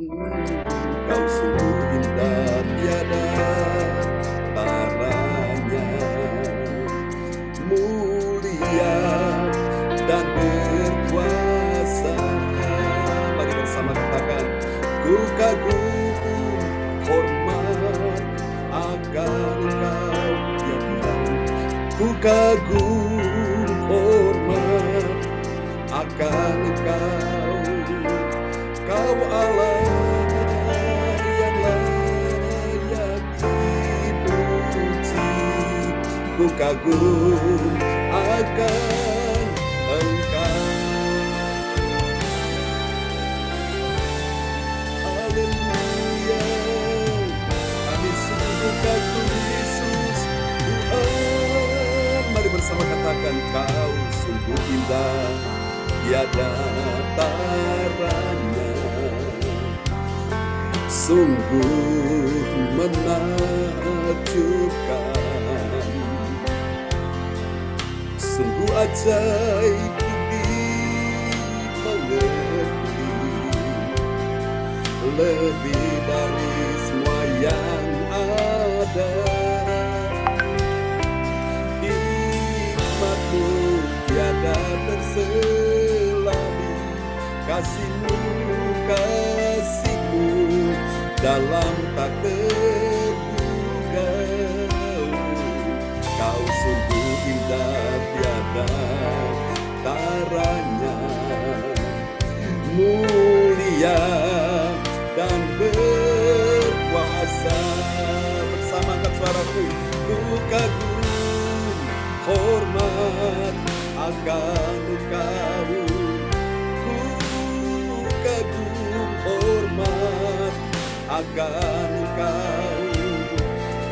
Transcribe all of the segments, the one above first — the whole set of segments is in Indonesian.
Kau sungguh indah tiada taranya, mulia dan berkuasa. Mari bersama katakan, ku kagum hormat akan Engkau ya Tuhan. Ku kagum hormat akan Engkau, Kau Allah yang layak dipuji. Ku kagum akan Engkau. Haleluya, kami sungguh kagum Yesus Tuhan. Mari bersama katakan, Kau sungguh indah tiada taranya, sungguh menakjubkan, sungguh ajaib dimengerti, lebih dari semua yang ada. Hikmat-Mu tiada terselami, kasih-Mu, kasih-Mu dalam tak terduga. Kau sungguh indah tiada taranya, mulia dan berkuasa. Bersama angkat suaraku, ku kagum hormat akan Engkau, ku kagum hormat akan Engkau.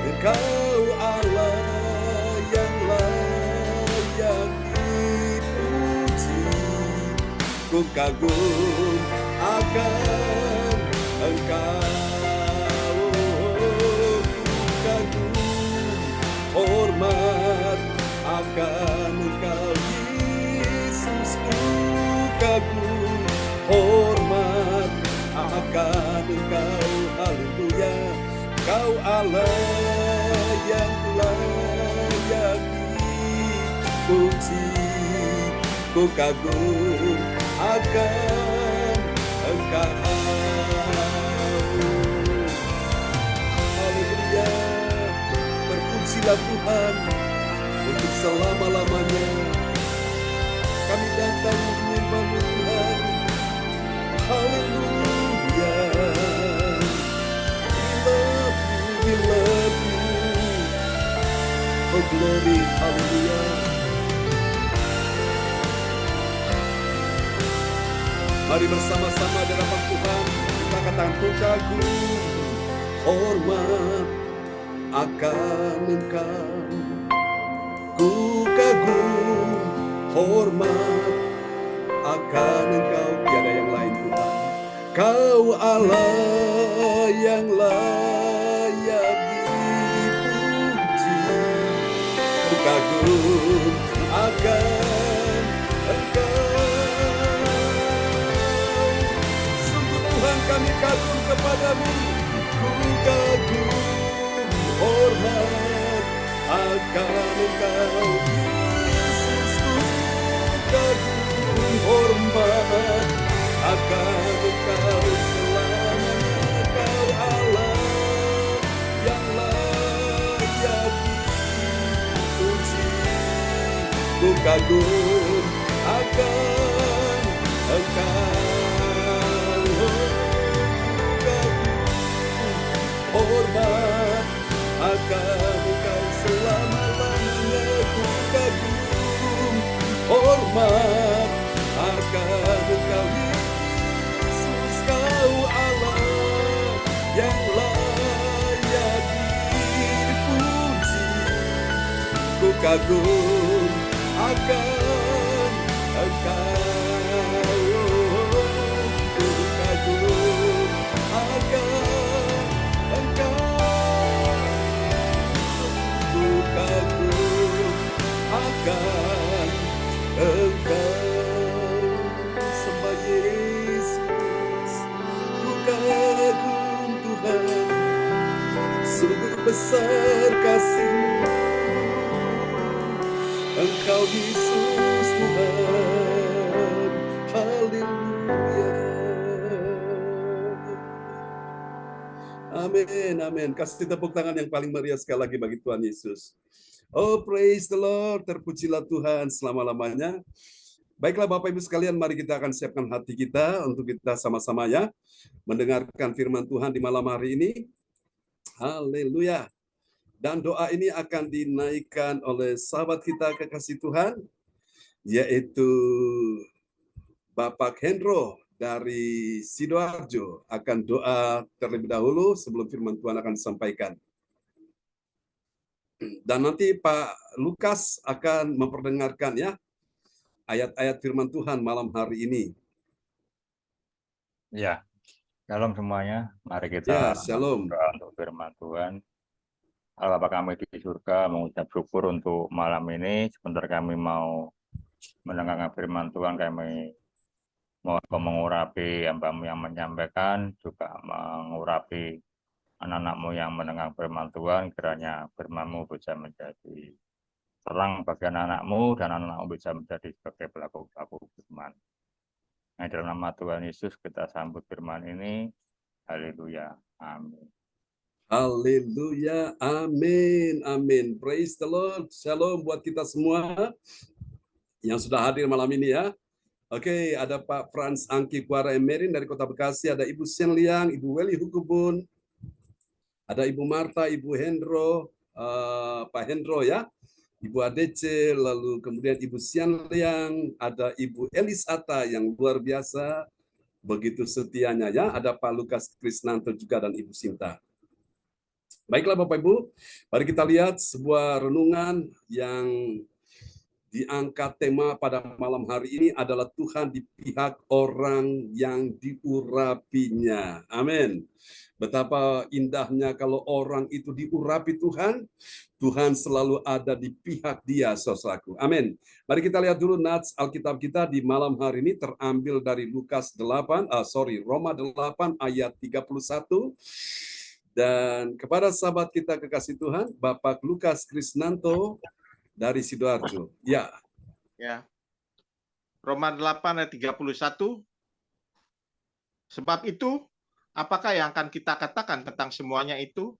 Engkau Allah yang layak dipuji. Ku kagum akan Engkau, ku kagum hormat akan Engkau Yesus. Ku kagum hormat akan Engkau. Haleluya, Kau Allah yang layak dipuji. Ku kagum akan Engkau. Haleluya, berpujilah Tuhan untuk selama-lamanya. Kami datang menyembah Tuhan. Haleluya, we love you, oh glory, haleluya. Mari bersama-sama di hadapan Tuhan kita katakan, ku kagum hormat akan Engkau, ku kagum hormat akan Engkau. Tiada yang lain Tuhan, Kau Allah yang layak dipuji. Ku kagum akan Engkau. Sungguh Tuhan, kami kagum kepadamu. Ku kagum hormat akan Engkau Yesus. Ku kagum hormat akan Engkau selamanya. Kau Allah yang layak dipuji. Ku kagum akan Engkau. Hormat akan Engkau selama-lamanya. Ku kagum hormat akan Engkau Yesus. Kau Allah yang layak dipuji. Ku kagum akan Engkau. Ku kagum akan Engkau, ku kagum akan Engkau. Sembah Yesus, ku kagum besar kasih-Mu, Engkau Yesus Tuhan. Haleluya. Amin, amin. Kasih tepuk tangan yang paling meriah sekali lagi bagi Tuhan Yesus. Oh, praise the Lord. Terpujilah Tuhan selama-lamanya. Baiklah Bapak Ibu sekalian, mari kita akan siapkan hati kita untuk kita sama-sama ya mendengarkan firman Tuhan di malam hari ini. Haleluya. Dan doa ini akan dinaikkan oleh sahabat kita kekasih Tuhan, yaitu Bapak Hendro dari Sidoarjo. Akan doa terlebih dahulu sebelum firman Tuhan akan disampaikan. Dan nanti Pak Lukas akan memperdengarkan ya ayat-ayat firman Tuhan malam hari ini. Ya, shalom semuanya. Mari Ya, kita shalom. berdoa untuk firman Tuhan. Allah Bapa kami di surga, mengucap syukur untuk malam ini. Sebentar kami mau mendengarkan firman Tuhan, kami mau mengurapi hamba-Mu yang menyampaikan, juga mengurapi anak-anak-Mu yang mendengar firman Tuhan. Kiranya firman-Mu bisa menjadi terang bagi anak-anak-Mu, dan anak-anak-Mu bisa menjadi sebagai pelaku-pelaku firman. Nah, dalam nama Tuhan Yesus kita sambut firman ini. Haleluya. Amin. Haleluya. Amin. Amin. Praise the Lord. Shalom buat kita semua yang sudah hadir malam ini ya. Oke, ada Pak Frans Angki Kuara Emerin dari Kota Bekasi, ada Ibu Sen Liang, Ibu Weli Hukubun, ada Ibu Marta, Ibu Hendro, Pak Hendro ya, Ibu Adece, lalu kemudian Ibu Sian Liang, ada Ibu Elisata yang luar biasa, begitu setianya ya, ada Pak Lukas Krisnanto juga dan Ibu Sinta. Baiklah Bapak Ibu, mari kita lihat sebuah renungan yang diangkat tema pada malam hari ini adalah Tuhan di pihak orang yang diurapinya. Amin. Betapa indahnya kalau orang itu diurapi Tuhan, Tuhan selalu ada di pihak dia, saudaraku. Amin. Mari kita lihat dulu nats Alkitab kita di malam hari ini terambil dari Roma 8 ayat 31. Dan kepada sahabat kita kekasih Tuhan, Bapak Lukas Krisnanto dari Sidoarjo. Ya. Ya. Roma 8 ayat 31. Sebab itu, apakah yang akan kita katakan tentang semuanya itu?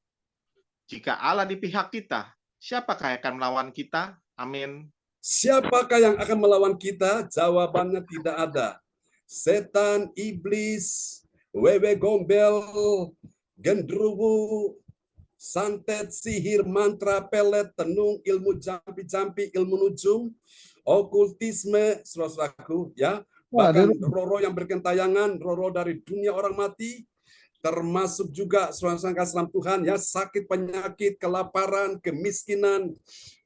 Jika Allah di pihak kita, siapakah yang akan melawan kita? Amin. Siapakah yang akan melawan kita? Jawabannya tidak ada. Setan, iblis, wewe gombel, gendruwo, santet, sihir, mantra, pelet, tenung, ilmu jampi-jampi, ilmu nujum, okultisme, saudaraku, ya, bahkan roh-roh yang berkentayangan, roh-roh dari dunia orang mati, termasuk juga saudara kasih Tuhan, ya, sakit, penyakit, kelaparan, kemiskinan,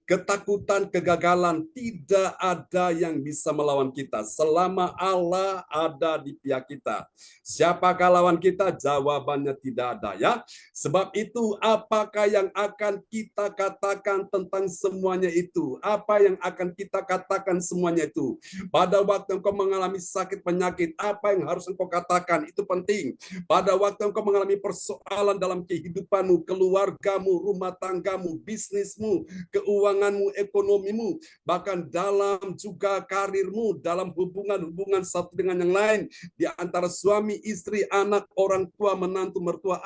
ketakutan, kegagalan, tidak ada yang bisa melawan kita selama Allah ada di pihak kita. Siapakah lawan kita? Jawabannya tidak ada ya. Sebab itu apakah yang akan kita katakan tentang semuanya itu? Apa yang akan kita katakan semuanya itu? Pada waktu engkau mengalami sakit penyakit, apa yang harus engkau katakan? Itu penting. Pada waktu engkau mengalami persoalan dalam kehidupanmu, keluargamu, rumah tanggamu, bisnismu, keuanganmu, ekonomimu, bahkan dalam juga karirmu, dalam hubungan-hubungan satu dengan yang lain, di antara suami, istri, anak, orang tua, menantu, mertua,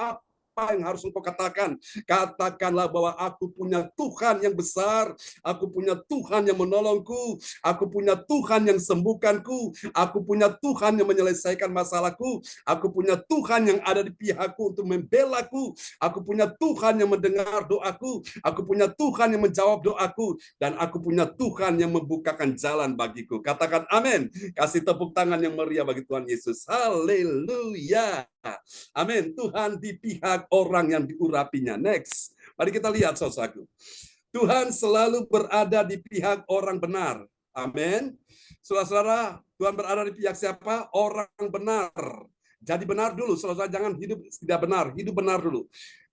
apa yang harus engkau katakan? Katakanlah bahwa aku punya Tuhan yang besar, aku punya Tuhan yang menolongku, aku punya Tuhan yang sembuhkanku, aku punya Tuhan yang menyelesaikan masalahku, aku punya Tuhan yang ada di pihakku untuk membelaku, aku punya Tuhan yang mendengar doaku, aku punya Tuhan yang menjawab doaku, dan aku punya Tuhan yang membukakan jalan bagiku. Katakan amin. Kasih tepuk tangan yang meriah bagi Tuhan Yesus. Haleluya. Amin. Tuhan di pihak orang yang diurapinya. Next. Mari kita lihat saudaraku. Tuhan selalu berada di pihak orang benar. Amin. Saudara-saudara, Tuhan berada di pihak siapa? Orang benar. Jadi benar dulu, saudara, jangan hidup tidak benar, hidup benar dulu.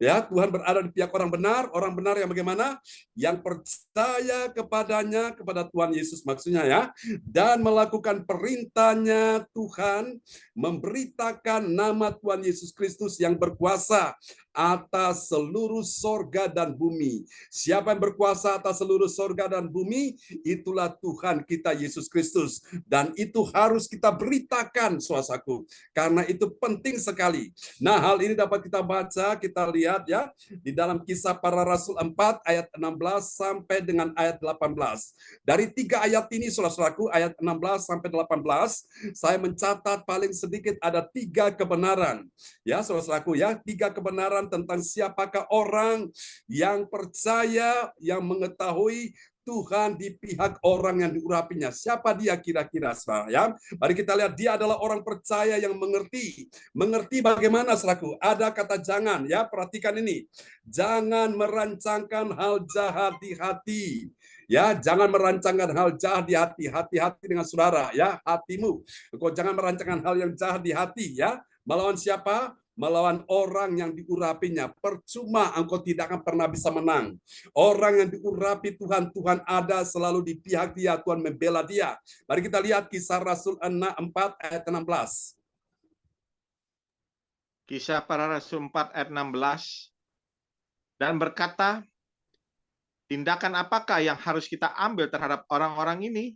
Ya, Tuhan berada di pihak orang benar yang bagaimana? Yang percaya kepadanya, kepada Tuhan Yesus maksudnya ya, dan melakukan perintahnya Tuhan, memberitakan nama Tuhan Yesus Kristus yang berkuasa atas seluruh sorga dan bumi. Siapa yang berkuasa atas seluruh sorga dan bumi? Itulah Tuhan kita Yesus Kristus. Dan itu harus kita beritakan, saudaraku. Karena itu penting sekali. Nah, hal ini dapat kita baca, kita lihat ya, di dalam Kisah Para Rasul 4 ayat 16 sampai dengan ayat 18. Dari 3 ayat ini, saudaraku, ayat 16 sampai 18, saya mencatat paling sedikit ada 3 kebenaran. Ya, saudaraku ya, 3 kebenaran tentang siapakah orang yang percaya, yang mengetahui Tuhan di pihak orang yang diurapinya. Siapa dia kira-kira, saudara? Ya, mari kita lihat, dia adalah orang percaya yang mengerti. Mengerti bagaimana, saudaraku? Ada kata jangan, ya, perhatikan ini. Jangan merancangkan hal jahat di hati. Ya, jangan merancangkan hal jahat di hati. Hati-hati dengan saudara, ya, hatimu. Engkau jangan merancangkan hal yang jahat di hati, ya. Melawan siapa? Melawan orang yang diurapinya. Percuma engkau tidak akan pernah bisa menang. Orang yang diurapi Tuhan, Tuhan ada selalu di pihak dia, Tuhan membela dia. Mari kita lihat Kisah Rasul 4 ayat 16. Kisah Para Rasul 4 ayat 16. Dan berkata, tindakan apakah yang harus kita ambil terhadap orang-orang ini?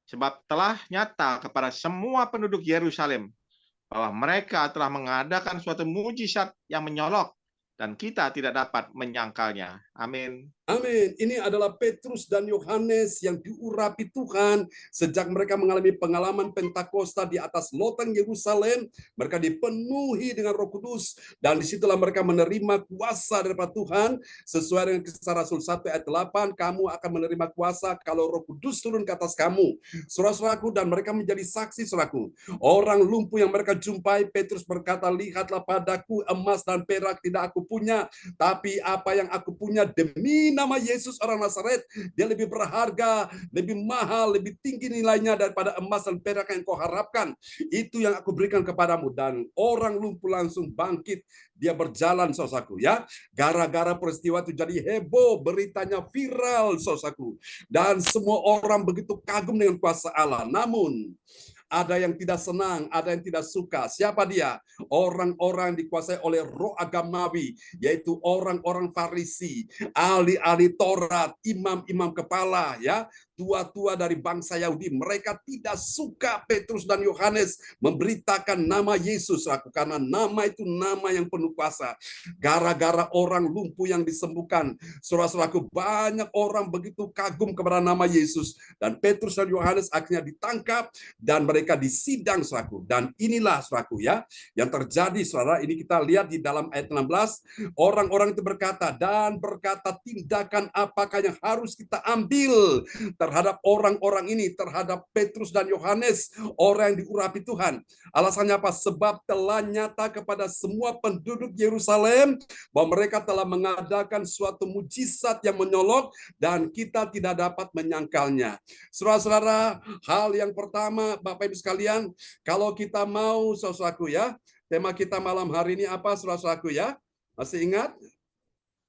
Sebab telah nyata kepada semua penduduk Yerusalem bahwa mereka telah mengadakan suatu mujizat yang menyolok dan kita tidak dapat menyangkalnya. Amin. Amin. Ini adalah Petrus dan Yohanes yang diurapi Tuhan sejak mereka mengalami pengalaman Pentakosta di atas loteng Yerusalem. Mereka dipenuhi dengan Roh Kudus dan disitulah mereka menerima kuasa daripada Tuhan sesuai dengan Kisah Rasul 1 ayat 8. Kamu akan menerima kuasa kalau Roh Kudus turun ke atas kamu, saudara-saudaraku, dan mereka menjadi saksi, saudaraku. Orang lumpuh yang mereka jumpai, Petrus berkata, lihatlah padaku, emas dan perak tidak aku punya, tapi apa yang aku punya demi nama Yesus orang Nazaret, dia lebih berharga, lebih mahal, lebih tinggi nilainya daripada emas dan perak yang kau harapkan. Itu yang aku berikan kepadamu. Dan orang lumpuh langsung bangkit, dia berjalan, saudaraku, ya. Gara-gara peristiwa itu jadi heboh, beritanya viral, saudaraku. Dan semua orang begitu kagum dengan kuasa Allah. Namun ada yang tidak senang, ada yang tidak suka. Siapa dia? Orang-orang dikuasai oleh roh agamawi, yaitu orang-orang Farisi, ahli-ahli Taurat, imam-imam kepala, ya, tua-tua dari bangsa Yahudi. Mereka tidak suka Petrus dan Yohanes memberitakan nama Yesus, karena nama itu nama yang penuh kuasa. Gara-gara orang lumpuh yang disembuhkan, saudara-saudaraku, banyak orang begitu kagum kepada nama Yesus, dan Petrus dan Yohanes akhirnya ditangkap dan mereka disidang, saudaraku. Dan inilah, saudaraku, ya, yang terjadi, saudara. Ini kita lihat di dalam ayat 16. Orang-orang itu berkata, tindakan apakah yang harus kita ambil terhadap orang-orang ini, terhadap Petrus dan Yohanes, orang yang diurapi Tuhan. Alasannya apa? Sebab telah nyata kepada semua penduduk Yerusalem bahwa mereka telah mengadakan suatu mujizat yang menyolok dan kita tidak dapat menyangkalnya. Saudara-saudara, hal yang pertama, Bapak Ibu sekalian, kalau kita mau, saudaraku, ya, tema kita malam hari ini apa, saudaraku, ya? Masih ingat?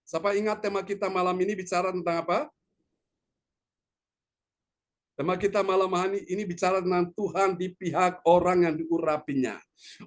Siapa ingat tema kita malam ini bicara tentang apa? Tema kita malam hari ini bicara tentang Tuhan di pihak orang yang diurapinya.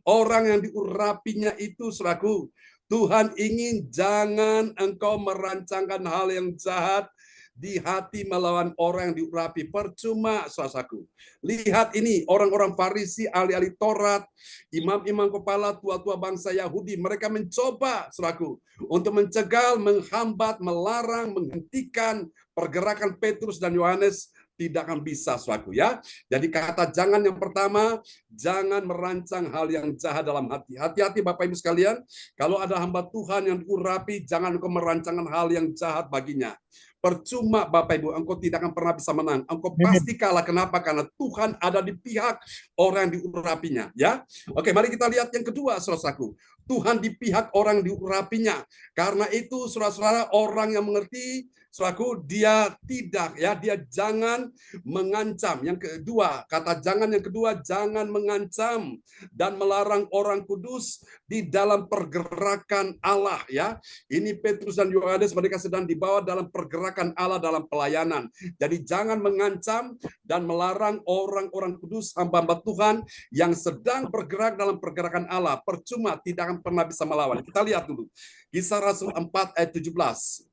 Orang yang diurapinya itu, saudaraku, Tuhan ingin jangan engkau merancangkan hal yang jahat di hati melawan orang yang diurapi. Percuma, saudaraku. Lihat ini, orang-orang Farisi, ahli-ahli Taurat, imam-imam kepala, tua-tua bangsa Yahudi, mereka mencoba, saudaraku, untuk mencegah, menghambat, melarang, menghentikan pergerakan Petrus dan Yohanes. Tidak akan bisa, saudaraku, ya. Jadi kata jangan yang pertama, jangan merancang hal yang jahat dalam hati. Hati-hati, Bapak Ibu sekalian, kalau ada hamba Tuhan yang diurapi, jangan engkau merancangkan hal yang jahat baginya. Percuma, Bapak Ibu, engkau tidak akan pernah bisa menang. Engkau pasti kalah. Kenapa? Karena Tuhan ada di pihak orang yang diurapinya, ya. Oke, mari kita lihat yang kedua, saudaraku. Tuhan di pihak orang yang diurapinya. Karena itu, saudara-saudara, orang yang mengerti Saudaraku, dia tidak ya, dia jangan mengancam. Yang kedua, kata jangan yang kedua, jangan mengancam dan melarang orang kudus di dalam pergerakan Allah ya. Ini Petrus dan Yohanes, mereka sedang dibawa dalam pergerakan Allah dalam pelayanan. Jadi jangan mengancam dan melarang orang-orang kudus, hamba-hamba Tuhan yang sedang bergerak dalam pergerakan Allah. Percuma, tidak akan pernah bisa melawan. Kita lihat dulu. Kisah Rasul 4 ayat 17.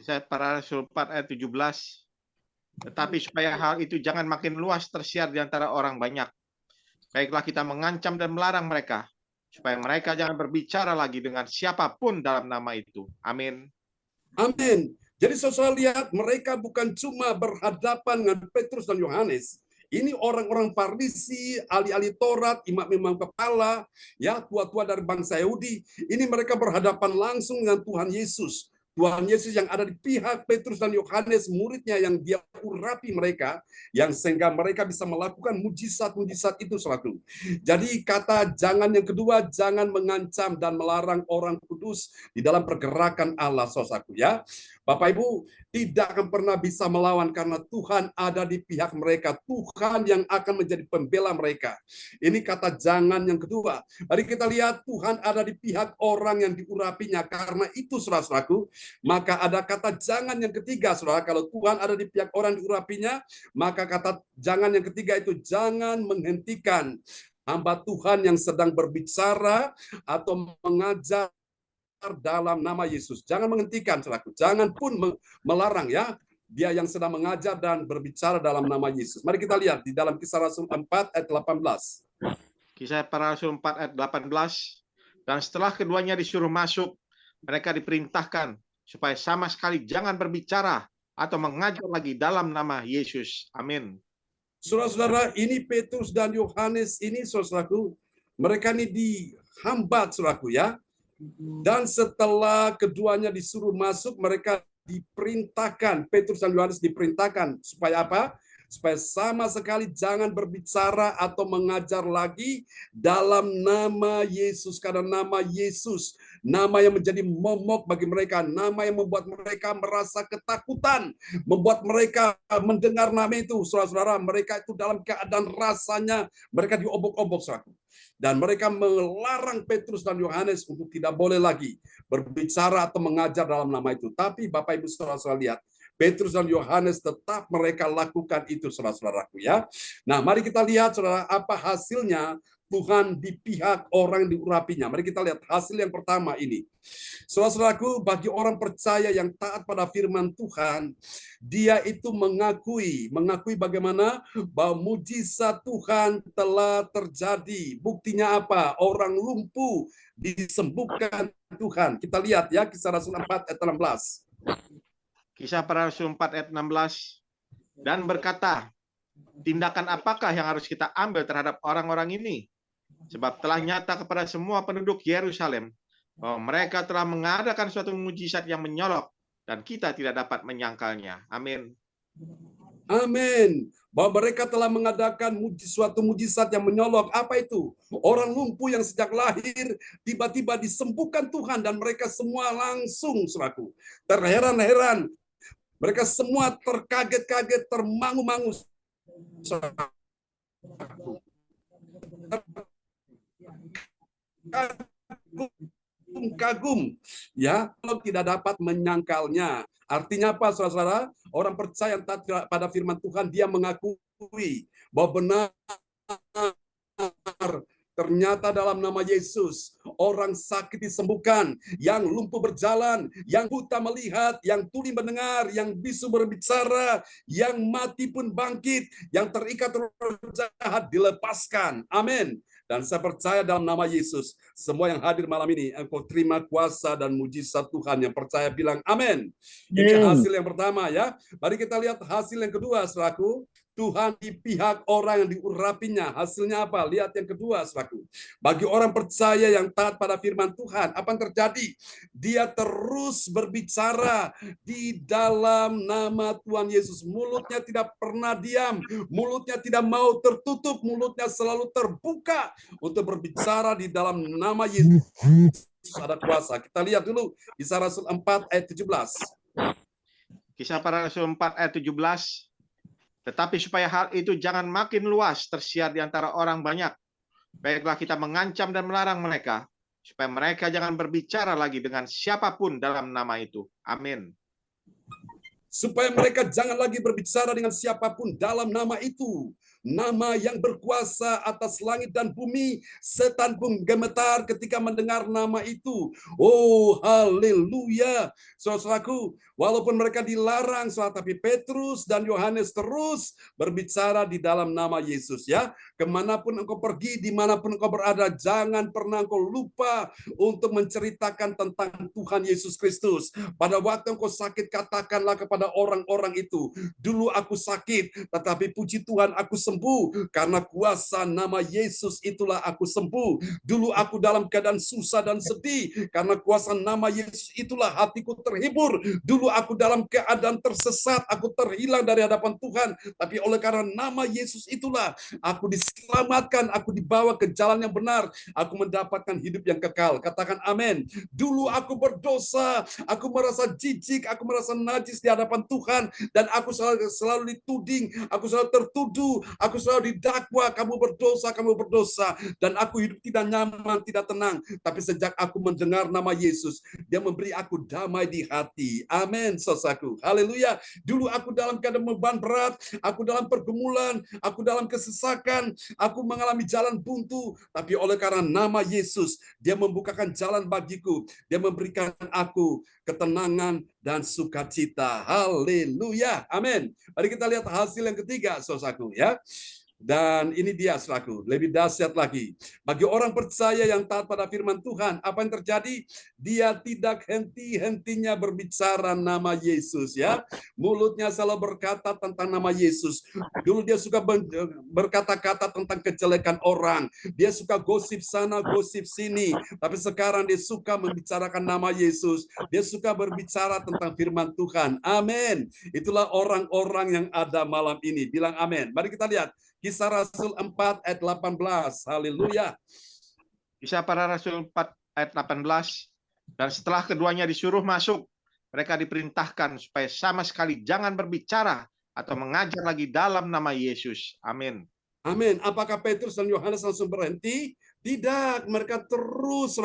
Kisah Para Rasul 4 ayat 17. Tetapi supaya hal itu jangan makin luas tersiar di antara orang banyak, baiklah kita mengancam dan melarang mereka, supaya mereka jangan berbicara lagi dengan siapapun dalam nama itu. Amin. Amin. Jadi saudara lihat, mereka bukan cuma berhadapan dengan Petrus dan Yohanes. Ini orang-orang Farisi, ahli-ahli Taurat, imam-imam kepala, ya tua-tua dari bangsa Yahudi. Ini mereka berhadapan langsung dengan Tuhan Yesus. Tuhan Yesus yang ada di pihak Petrus dan Yohanes, muridnya yang dia urapi mereka, yang sehingga mereka bisa melakukan mujizat-mujizat itu suatu. Jadi kata jangan yang kedua, jangan mengancam dan melarang orang kudus di dalam pergerakan Allah, saudaraku ya. Bapak Ibu, tidak akan pernah bisa melawan karena Tuhan ada di pihak mereka. Tuhan yang akan menjadi pembela mereka. Ini kata jangan yang kedua. Mari kita lihat Tuhan ada di pihak orang yang diurapinya. Karena itu saudara-saudaraku, maka ada kata jangan yang ketiga, saudara. Kalau Tuhan ada di pihak orang diurapinya, maka kata jangan yang ketiga itu jangan menghentikan hamba Tuhan yang sedang berbicara atau mengajar dalam nama Yesus. Jangan menghentikan, saudaraku. Jangan pun melarang ya. Dia yang sedang mengajar dan berbicara dalam nama Yesus. Mari kita lihat di dalam Kisah Rasul 4 ayat 18. Kisah Para Rasul 4 ayat 18. Dan setelah keduanya disuruh masuk, mereka diperintahkan supaya sama sekali jangan berbicara atau mengajar lagi dalam nama Yesus. Amin. Saudara-saudara, ini Petrus dan Yohanes ini, saudaraku, mereka ini dihambat, saudaraku ya. Dan setelah keduanya disuruh masuk, mereka diperintahkan, Petrus dan Yohanes diperintahkan supaya apa? Supaya sama sekali jangan berbicara atau mengajar lagi dalam nama Yesus. Karena nama Yesus, nama yang menjadi momok bagi mereka, nama yang membuat mereka merasa ketakutan, membuat mereka mendengar nama itu. Saudara-saudara, mereka itu dalam keadaan rasanya mereka diobok-obok, saudara. Dan mereka melarang Petrus dan Yohanes untuk tidak boleh lagi berbicara atau mengajar dalam nama itu. Tapi Bapak Ibu saudara-saudara lihat, Petrus dan Yohanes tetap mereka lakukan itu, saudara-saudaraku ya. Nah, mari kita lihat saudara, apa hasilnya Tuhan di pihak orang yang diurapinya. Mari kita lihat hasil yang pertama ini. Saudara-saudaraku, bagi orang percaya yang taat pada firman Tuhan, dia itu mengakui bagaimana bahwa mujizat Tuhan telah terjadi. Buktinya apa? Orang lumpuh disembuhkan Tuhan. Kita lihat ya, Kisah Rasul 4 ayat 16. Kisah Para Rasul 4 ayat 16. Dan berkata, tindakan apakah yang harus kita ambil terhadap orang-orang ini? Sebab telah nyata kepada semua penduduk Yerusalem bahwa mereka telah mengadakan suatu mujizat yang menyolok dan kita tidak dapat menyangkalnya. Amin. Amin. Bahwa mereka telah mengadakan suatu mujizat yang menyolok. Apa itu? Orang lumpuh yang sejak lahir tiba-tiba disembuhkan Tuhan dan mereka semua langsung, saudaraku, terheran-heran. Mereka semua terkaget-kaget, termangu-mangu. Kagum ya, kalau tidak dapat menyangkalnya. Artinya apa, saudara-saudara? Orang percaya pada firman Tuhan, dia mengakui bahwa benar ternyata dalam nama Yesus, orang sakit disembuhkan, yang lumpuh berjalan, yang buta melihat, yang tuli mendengar, yang bisu berbicara, yang mati pun bangkit, yang terikat roh jahat dilepaskan. Amin. Dan saya percaya dalam nama Yesus, semua yang hadir malam ini, engkau terima kuasa dan mujizat Tuhan. Yang percaya bilang amin. Ini hasil yang pertama ya. Mari kita lihat hasil yang kedua, saudaraku. Tuhan di pihak orang yang diurapinya. Hasilnya apa? Lihat yang kedua, saudaraku. Bagi orang percaya yang taat pada firman Tuhan, apa yang terjadi? Dia terus berbicara di dalam nama Tuhan Yesus. Mulutnya tidak pernah diam. Mulutnya tidak mau tertutup. Mulutnya selalu terbuka untuk berbicara di dalam nama Yesus. Ada kuasa. Kita lihat dulu Kisah Rasul 4 ayat 17. Kisah Para Rasul 4 ayat 17. Tetapi supaya hal itu jangan makin luas tersiar di antara orang banyak, baiklah kita mengancam dan melarang mereka, supaya mereka jangan berbicara lagi dengan siapapun dalam nama itu. Amin. Supaya mereka jangan lagi berbicara dengan siapapun dalam nama itu. Nama yang berkuasa atas langit dan bumi. Setan pun gemetar ketika mendengar nama itu. Oh, haleluya. Saudaraku, walaupun mereka dilarang, tapi Petrus dan Yohanes terus berbicara di dalam nama Yesus, ya. Kemanapun engkau pergi, dimanapun engkau berada, jangan pernah engkau lupa untuk menceritakan tentang Tuhan Yesus Kristus. Pada waktu engkau sakit, katakanlah kepada orang-orang itu, dulu aku sakit, tetapi puji Tuhan aku sembuh, karena kuasa nama Yesus itulah aku sembuh. Dulu aku dalam keadaan susah dan sedih, karena kuasa nama Yesus itulah hatiku terhibur. Dulu aku dalam keadaan tersesat, aku terhilang dari hadapan Tuhan, tapi oleh karena nama Yesus itulah aku diselamatkan, aku dibawa ke jalan yang benar, aku mendapatkan hidup yang kekal. Katakan amin. Dulu aku berdosa, aku merasa jijik, aku merasa najis di hadapan Tuhan, dan aku selalu dituding, aku selalu tertuduh, aku selalu didakwa, kamu berdosa, dan aku hidup tidak nyaman, tidak tenang. Tapi sejak aku mendengar nama Yesus, dia memberi aku damai di hati. Amin, saudaraku. Haleluya. Dulu aku dalam keadaan beban berat, aku dalam pergumulan, aku dalam kesesakan, aku mengalami jalan buntu, tapi oleh karena nama Yesus, dia membukakan jalan bagiku, dia memberikan aku ketenangan dan sukacita. Haleluya. Amin. Mari kita lihat hasil yang ketiga, saudaraku, ya. Dan ini dia, saudaraku, lebih dahsyat lagi. Bagi orang percaya yang taat pada firman Tuhan, apa yang terjadi? Dia tidak henti-hentinya berbicara nama Yesus, ya. Mulutnya selalu berkata tentang nama Yesus. Dulu dia suka berkata-kata tentang kejelekan orang. Dia suka gosip sana, gosip sini. Tapi sekarang dia suka membicarakan nama Yesus. Dia suka berbicara tentang firman Tuhan. Amin. Itulah orang-orang yang ada malam ini. Bilang amin. Mari kita lihat. Kisah Rasul 4 ayat 18. Haleluya. Kisah Para Rasul 4 ayat 18. Dan setelah keduanya disuruh masuk, mereka diperintahkan supaya sama sekali jangan berbicara atau mengajar lagi dalam nama Yesus. Amin. Amin. Apakah Petrus dan Yohanes langsung berhenti? Tidak, mereka terus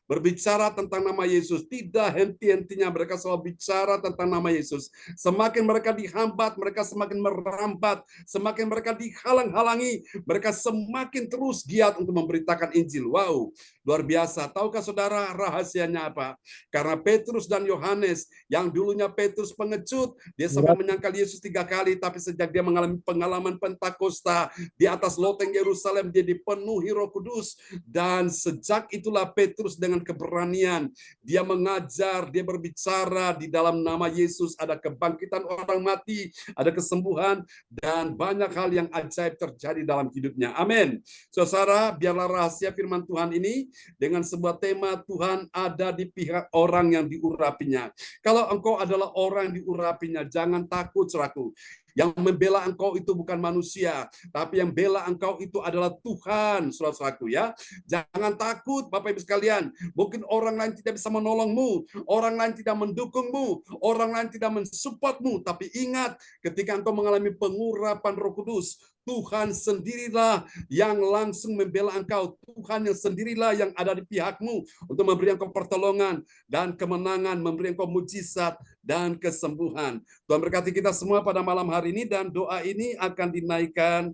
berbicara tentang nama Yesus. Tidak henti-hentinya mereka selalu bicara tentang nama Yesus. Semakin mereka dihambat, mereka semakin merambat. Semakin mereka dihalang-halangi, mereka semakin terus giat untuk memberitakan Injil. Wow, luar biasa. Tahukah saudara rahasianya apa? Karena Petrus dan Yohanes, yang dulunya Petrus pengecut, dia sampai menyangkal Yesus 3 kali, tapi sejak dia mengalami pengalaman Pentakosta di atas loteng Yerusalem, dia dipenuhi Roh Kudus. Dan sejak itulah Petrus dengan keberanian, dia mengajar, dia berbicara di dalam nama Yesus. Ada kebangkitan orang mati, ada kesembuhan, dan banyak hal yang ajaib terjadi dalam hidupnya. Amin. Saudara, biarlah rahasia firman Tuhan ini dengan sebuah tema, Tuhan ada di pihak orang yang diurapinya. Kalau engkau adalah orang yang diurapinya, jangan takut, saudaraku. Yang membela engkau itu bukan manusia, tapi yang bela engkau itu adalah Tuhan, saudaraku, ya. Jangan takut, Bapak Ibu sekalian. Mungkin orang lain tidak bisa menolongmu, orang lain tidak mendukungmu, orang lain tidak mensupportmu, tapi ingat, ketika engkau mengalami pengurapan Roh Kudus, Tuhan sendirilah yang langsung membela engkau. Tuhan yang sendirilah yang ada di pihakmu untuk memberi engkau pertolongan dan kemenangan, memberi engkau mujizat dan kesembuhan. Tuhan berkati kita semua pada malam hari ini, dan doa ini akan dinaikkan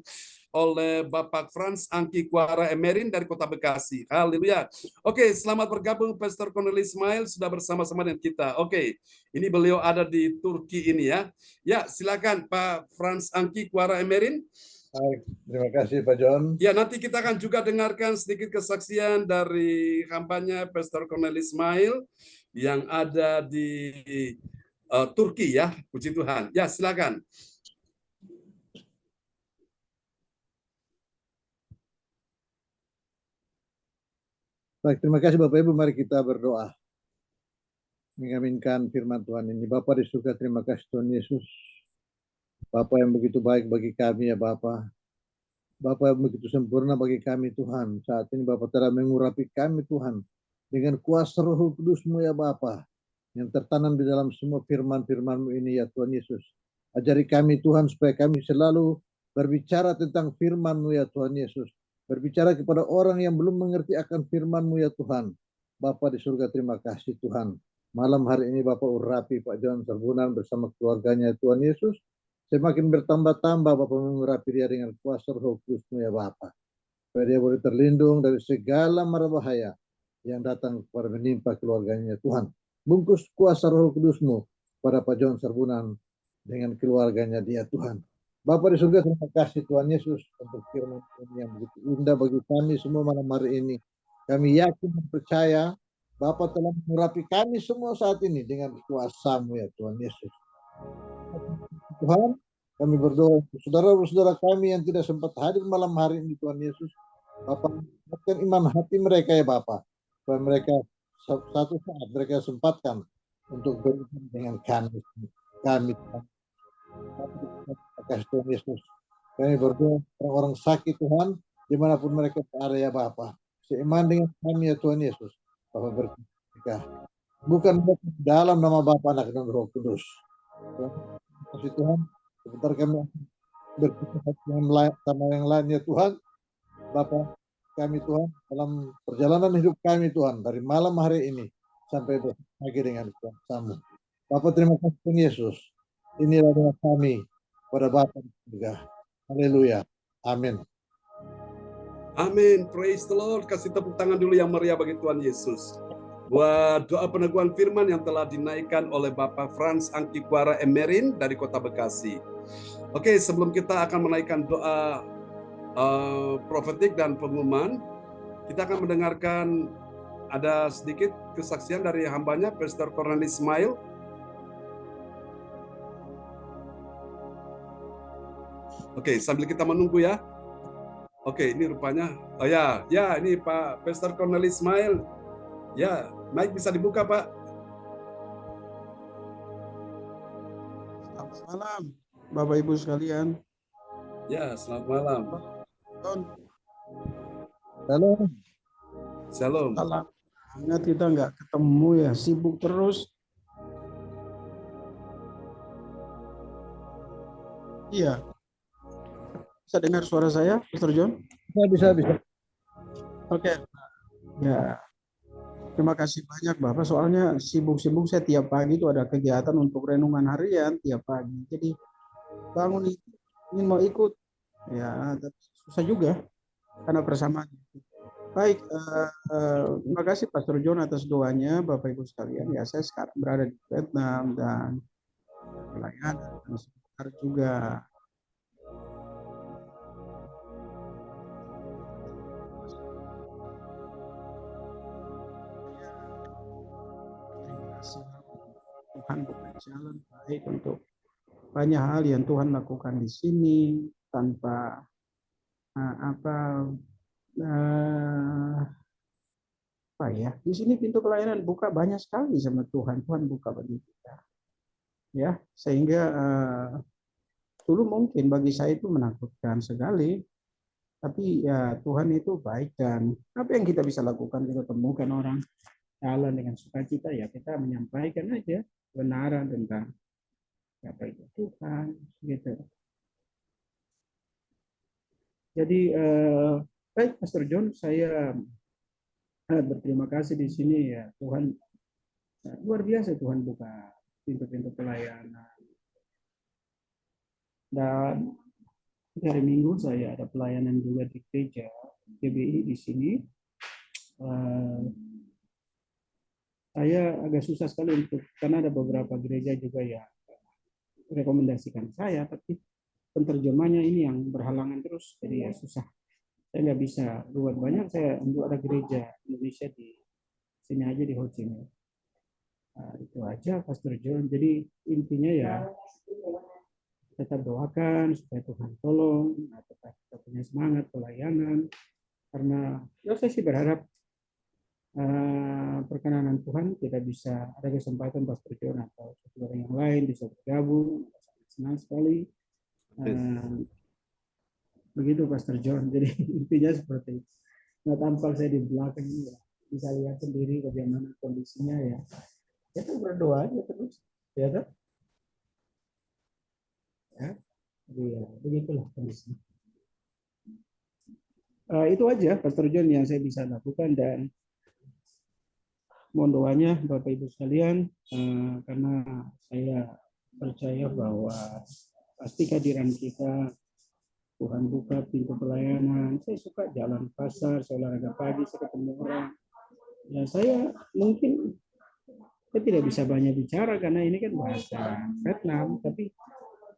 oleh Bapak Frans Angki Kuara Emerin dari Kota Bekasi. Haleluya. Oke, selamat bergabung Pastor Cornelis Ismail sudah bersama-sama dengan kita. Oke, ini beliau ada di Turki ini, ya. Ya, silakan Pak Frans Angki Kuara Emerin. Baik, terima kasih Pak John. Ya, nanti kita akan juga dengarkan sedikit kesaksian dari hambanya Pastor Cornelis Ismail yang ada di Turki, ya. Puji Tuhan. Ya, silakan. Baik, terima kasih Bapak Ibu. Mari kita berdoa. Mengaminkan firman Tuhan ini. Bapak di surga, terima kasih Tuhan Yesus. Bapak yang begitu baik bagi kami, ya Bapak. Bapak yang begitu sempurna bagi kami, Tuhan. Saat ini Bapak telah mengurapi kami, Tuhan. Dengan kuasa Roh Kudus-Mu, ya Bapak. yang tertanam di dalam semua firman-firman-Mu ini ya Tuhan Yesus. Ajari kami Tuhan supaya kami selalu berbicara tentang firman-Mu ya Tuhan Yesus. Berbicara kepada orang yang belum mengerti akan firman-Mu ya Tuhan. Bapa di surga, terima kasih Tuhan. Malam hari ini Bapak urapi Pak John Serbunan bersama keluarganya Tuhan Yesus. Semakin bertambah-tambah Bapak mengurapi dia dengan kuasa Roh Kudus-Mu ya Bapak. Supaya dia boleh terlindung dari segala mara bahaya yang datang kepada menimpa keluarganya Tuhan. Bungkus kuasa Roh Kudus-Mu pada Pak John Serbunan dengan keluarganya dia Tuhan. Bapa di surga, terima kasih Tuhan Yesus untuk firman yang begitu indah bagi kami semua malam hari ini. Kami yakin dan percaya Bapa telah mengurapi kami semua saat ini dengan kuasa-Mu ya Tuhan Yesus. Tuhan, kami berdoa untuk saudara-saudara kami yang tidak sempat hadir malam hari ini Tuhan Yesus. Bapa, kuatkan iman hati mereka ya Bapa. Supaya mereka satu saat mereka sempatkan untuk beriman dengan kami. Kasih Tuhan Yesus. Kami berdoa orang-orang sakit Tuhan, dimanapun mereka berada ya Bapa. Seiman dengan kami ya Tuhan Yesus. Bapa berkati mereka. Bukan dalam nama Bapa, Anak dan Roh Kudus. Terima kasih Tuhan. Sebentar kami berkata sama yang lain ya Tuhan. Bapa kami Tuhan, dalam perjalanan hidup kami Tuhan, dari malam hari ini sampai pagi dengan kuasa-Mu. Bapa terima kasih Tuhan Yesus. Inilah doa kami pada Bapa juga. Haleluya. Amin. Amin. Praise the Lord. Kasih tepuk tangan dulu yang meriah bagi Tuhan Yesus. Buat doa peneguhan firman yang telah dinaikkan oleh Bapak Frans Angkikwara Emerin dari Kota Bekasi. Oke, sebelum kita akan menaikkan doa profetik dan pengumuman, kita akan mendengarkan ada sedikit kesaksian dari hambanya, Pastor Cornelis Ismail. Oke, sambil kita menunggu ya. Oke, ini rupanya, oh ya, ini Pak Pastor Cornelis Ismail. Ya, mic bisa dibuka Pak. Selamat malam, Bapak Ibu sekalian. Ya, selamat malam. Halo. Shalom. Salam. Ingat kita nggak ketemu ya, sibuk terus. Iya. Bisa dengar suara saya, Pastor John? Bisa. Oke. Ya. Terima kasih banyak Bapak. Soalnya sibuk-sibuk saya tiap pagi itu ada kegiatan untuk renungan harian tiap pagi. Jadi bangun itu ingin mau ikut, ya tapi susah juga karena persamaan. Baik, terima kasih Pastor John atas doanya, Bapak Ibu sekalian. Ya saya sekarang berada di Vietnam dan pelayanan dan sebentar juga. Tuhan bukan jalan baik untuk banyak hal yang Tuhan lakukan di sini tanpa di sini pintu pelayanan buka banyak sekali sama Tuhan buka bagi kita ya, sehingga dulu mungkin bagi saya itu menakutkan sekali, tapi ya Tuhan itu baik dan apa yang kita bisa lakukan, kita temukan orang jalan dengan sukacita ya kita menyampaikan aja kebenaran tentang apa itu Tuhan gitu. Jadi baik Pastor John, saya berterima kasih di sini ya Tuhan, luar biasa Tuhan buka pintu-pintu pelayanan. Dan hari Minggu saya ada pelayanan juga di gereja GBI di sini. Saya agak susah sekali karena ada beberapa gereja juga ya rekomendasikan saya, tapi penterjemahnya ini yang berhalangan terus, jadi ya susah. Saya nggak bisa buat banyak. Saya untuk ada gereja Indonesia di sini aja di Ho Chi Minh. Itu aja Pastor John. Jadi intinya ya tetap doakan supaya Tuhan tolong, tetap kita punya semangat pelayanan. Karena ya saya sih berharap perkenanan Tuhan kita bisa ada kesempatan Pastor John atau saudara yang lain bisa bergabung. Sangat senang sekali. Begitu Pastor John. Jadi intinya seperti itu. Nah, tampak saya di belakang ini ya, bisa lihat sendiri bagaimana kondisinya ya. Kita berdoa aja terus, ya kan? Ya, iya, begitulah kondisinya. Itu aja Pastor John yang saya bisa lakukan, dan mohon doanya Bapak Ibu sekalian, karena saya percaya bahwa pasti kehadiran kita, Tuhan buka pintu pelayanan. Saya suka jalan pasar, saya olahraga pagi, saya ketemu orang. Ya, saya mungkin saya tidak bisa banyak bicara karena ini kan bahasa Vietnam, tapi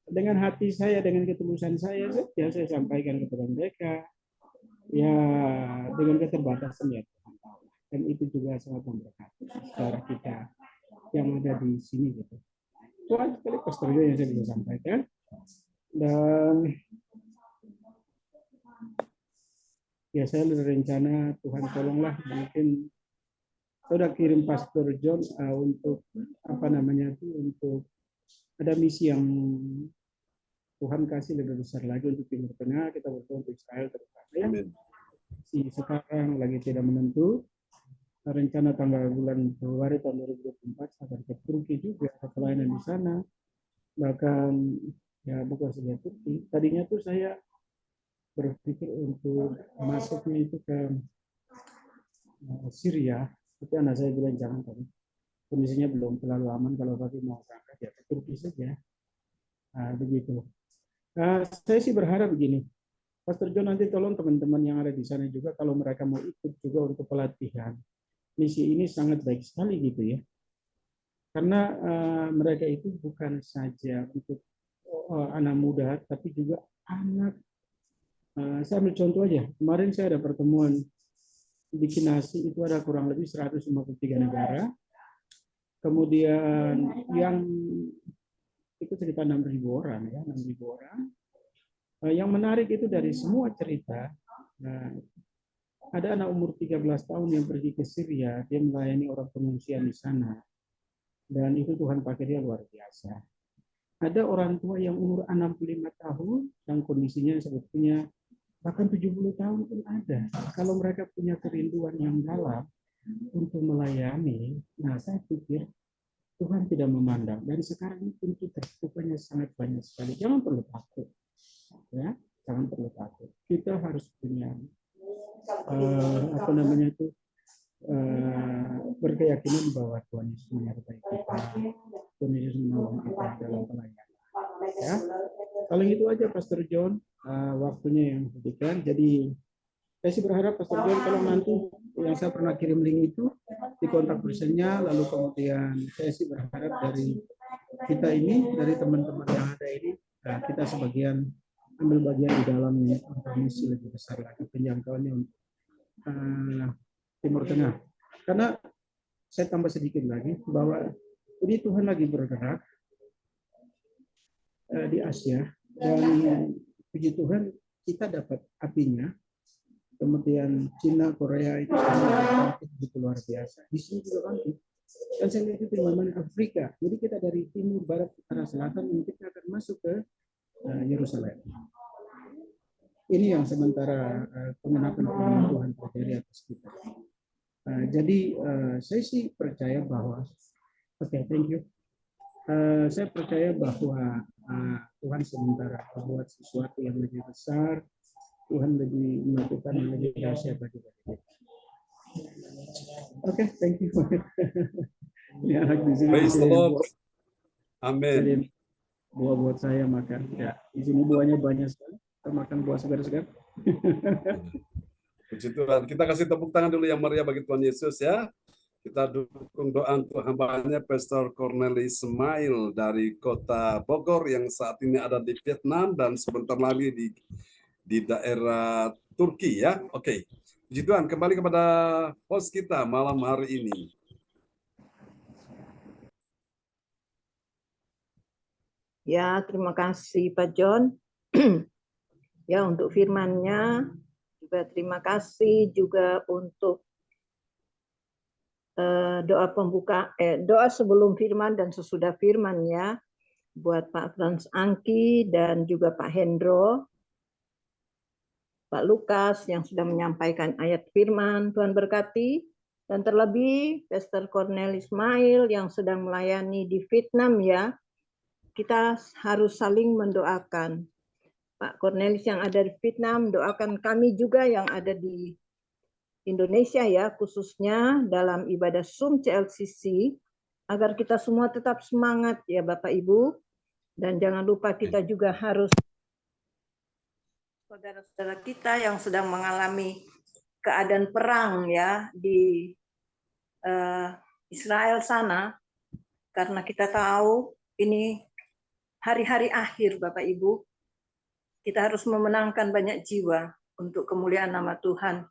dengan hati saya, dengan ketulusan saya saya sampaikan kepada mereka. Ya, dengan keterbatasan ya Tuhan tahu. Dan itu juga sangat memberkati saudara kita yang ada di sini gitu. Tuhan sekali Pastor yang saya bisa sampaikan. Dan ya saya ada rencana, Tuhan tolonglah, mungkin saya udah kirim Pastor John untuk apa namanya itu, untuk ada misi yang Tuhan kasih lebih besar lagi untuk Timur Tengah. Kita berdoa untuk Israel terutama ya. Si sekarang lagi tidak menentu. Rencana tanggal bulan Februari tahun 2024 akan ke Turki juga, ada pelayanan di sana. Bahkan ya bukan saja Turki. Tadinya tuh saya berpikir untuk masuknya itu ke Syria, tapi anak saya bilang jangan, kondisinya belum terlalu aman. Kalau Bapak mau berangkat ya ke Turki saja. Begitu. Saya sih berharap begini, Pastor John nanti tolong teman-teman yang ada di sana juga kalau mereka mau ikut juga untuk pelatihan. Misi ini sangat baik sekali gitu ya. Karena mereka itu bukan saja untuk anak muda, tapi juga anak. Saya ambil contoh aja. Kemarin saya ada pertemuan di Kinasi, itu ada kurang lebih 153 negara. Kemudian yang itu sekitar 6.000 orang ya, 6.000 orang. Yang menarik itu dari semua cerita, ada anak umur 13 tahun yang pergi ke Syria, dia melayani orang pengungsian di sana. Dan itu Tuhan pakai dia luar biasa. Ada orang tua yang umur 65 tahun, yang kondisinya sebetulnya bahkan 70 tahun pun ada. Kalau mereka punya kerinduan yang dalam untuk melayani, nah saya pikir Tuhan tidak memandang. Dan sekarang ini pintu terbukanya sangat banyak sekali. Jangan perlu takut. Ya, jangan perlu takut. Kita harus punya apa namanya itu, berkeyakinan bahwa Tuhan Yesus menyertai kita, Tuhan Yesus menolong kita dalam pelayanan. Ya, paling itu aja Pastor John, waktunya yang diberikan. Jadi saya sih berharap Pastor John kalau nanti yang saya pernah kirim link itu di kontak personnya, lalu kemudian saya sih berharap dari kita ini, dari teman-teman yang ada ini, kita sebagian ambil bagian di dalamnya untuk misi lebih besar lagi penjangkauannya untuk Timur Tengah. Karena saya tambah sedikit lagi bahwa ini Tuhan lagi bergerak di Asia, dan puji Tuhan kita dapat apinya. Kemudian Cina, Korea itu begitu luar biasa. Di sini juga bangkit. Dan saya lihat itu di Afrika. Jadi kita dari timur, barat, utara, selatan, kita akan masuk ke Yerusalem. Ini yang sementara pengenapan firman Tuhan terjadi atas kita. Jadi saya sih percaya bahwa, thank you. Saya percaya bahwa Tuhan sementara membuat sesuatu yang lebih besar. Tuhan lebih melakukan yang lebih dahsyat bagi kita. Thank you. Ini anak di sini. Praise the Lord. Amin. Buah buat saya makan. Ya, di sini buahnya banyak sekali. Kita makan buah segar-segar. Puji Tuhan. Kita kasih tepuk tangan dulu yang meriah bagi Tuhan Yesus ya. Kita dukung doa untuk hambanya Pastor Cornelis Ismail dari kota Bogor yang saat ini ada di Vietnam dan sebentar lagi di daerah Turki ya. Oke. Puji Tuhan, kembali kepada host kita malam hari ini. Ya, terima kasih Pak John. Ya, untuk firman-Nya juga terima kasih juga untuk doa pembuka, doa sebelum firman dan sesudah firman ya, buat Pak Frans Angki dan juga Pak Hendro, Pak Lukas yang sudah menyampaikan ayat firman. Tuhan berkati. Dan terlebih Pastor Cornel Ismail yang sedang melayani di Vietnam ya, kita harus saling mendoakan. Pak Cornelis yang ada di Vietnam, doakan kami juga yang ada di Indonesia ya, khususnya dalam ibadah Zoom CLCC, agar kita semua tetap semangat ya Bapak Ibu. Dan jangan lupa kita juga harus saudara-saudara kita yang sedang mengalami keadaan perang ya di Israel sana, karena kita tahu ini hari-hari akhir Bapak Ibu, kita harus memenangkan banyak jiwa untuk kemuliaan nama Tuhan.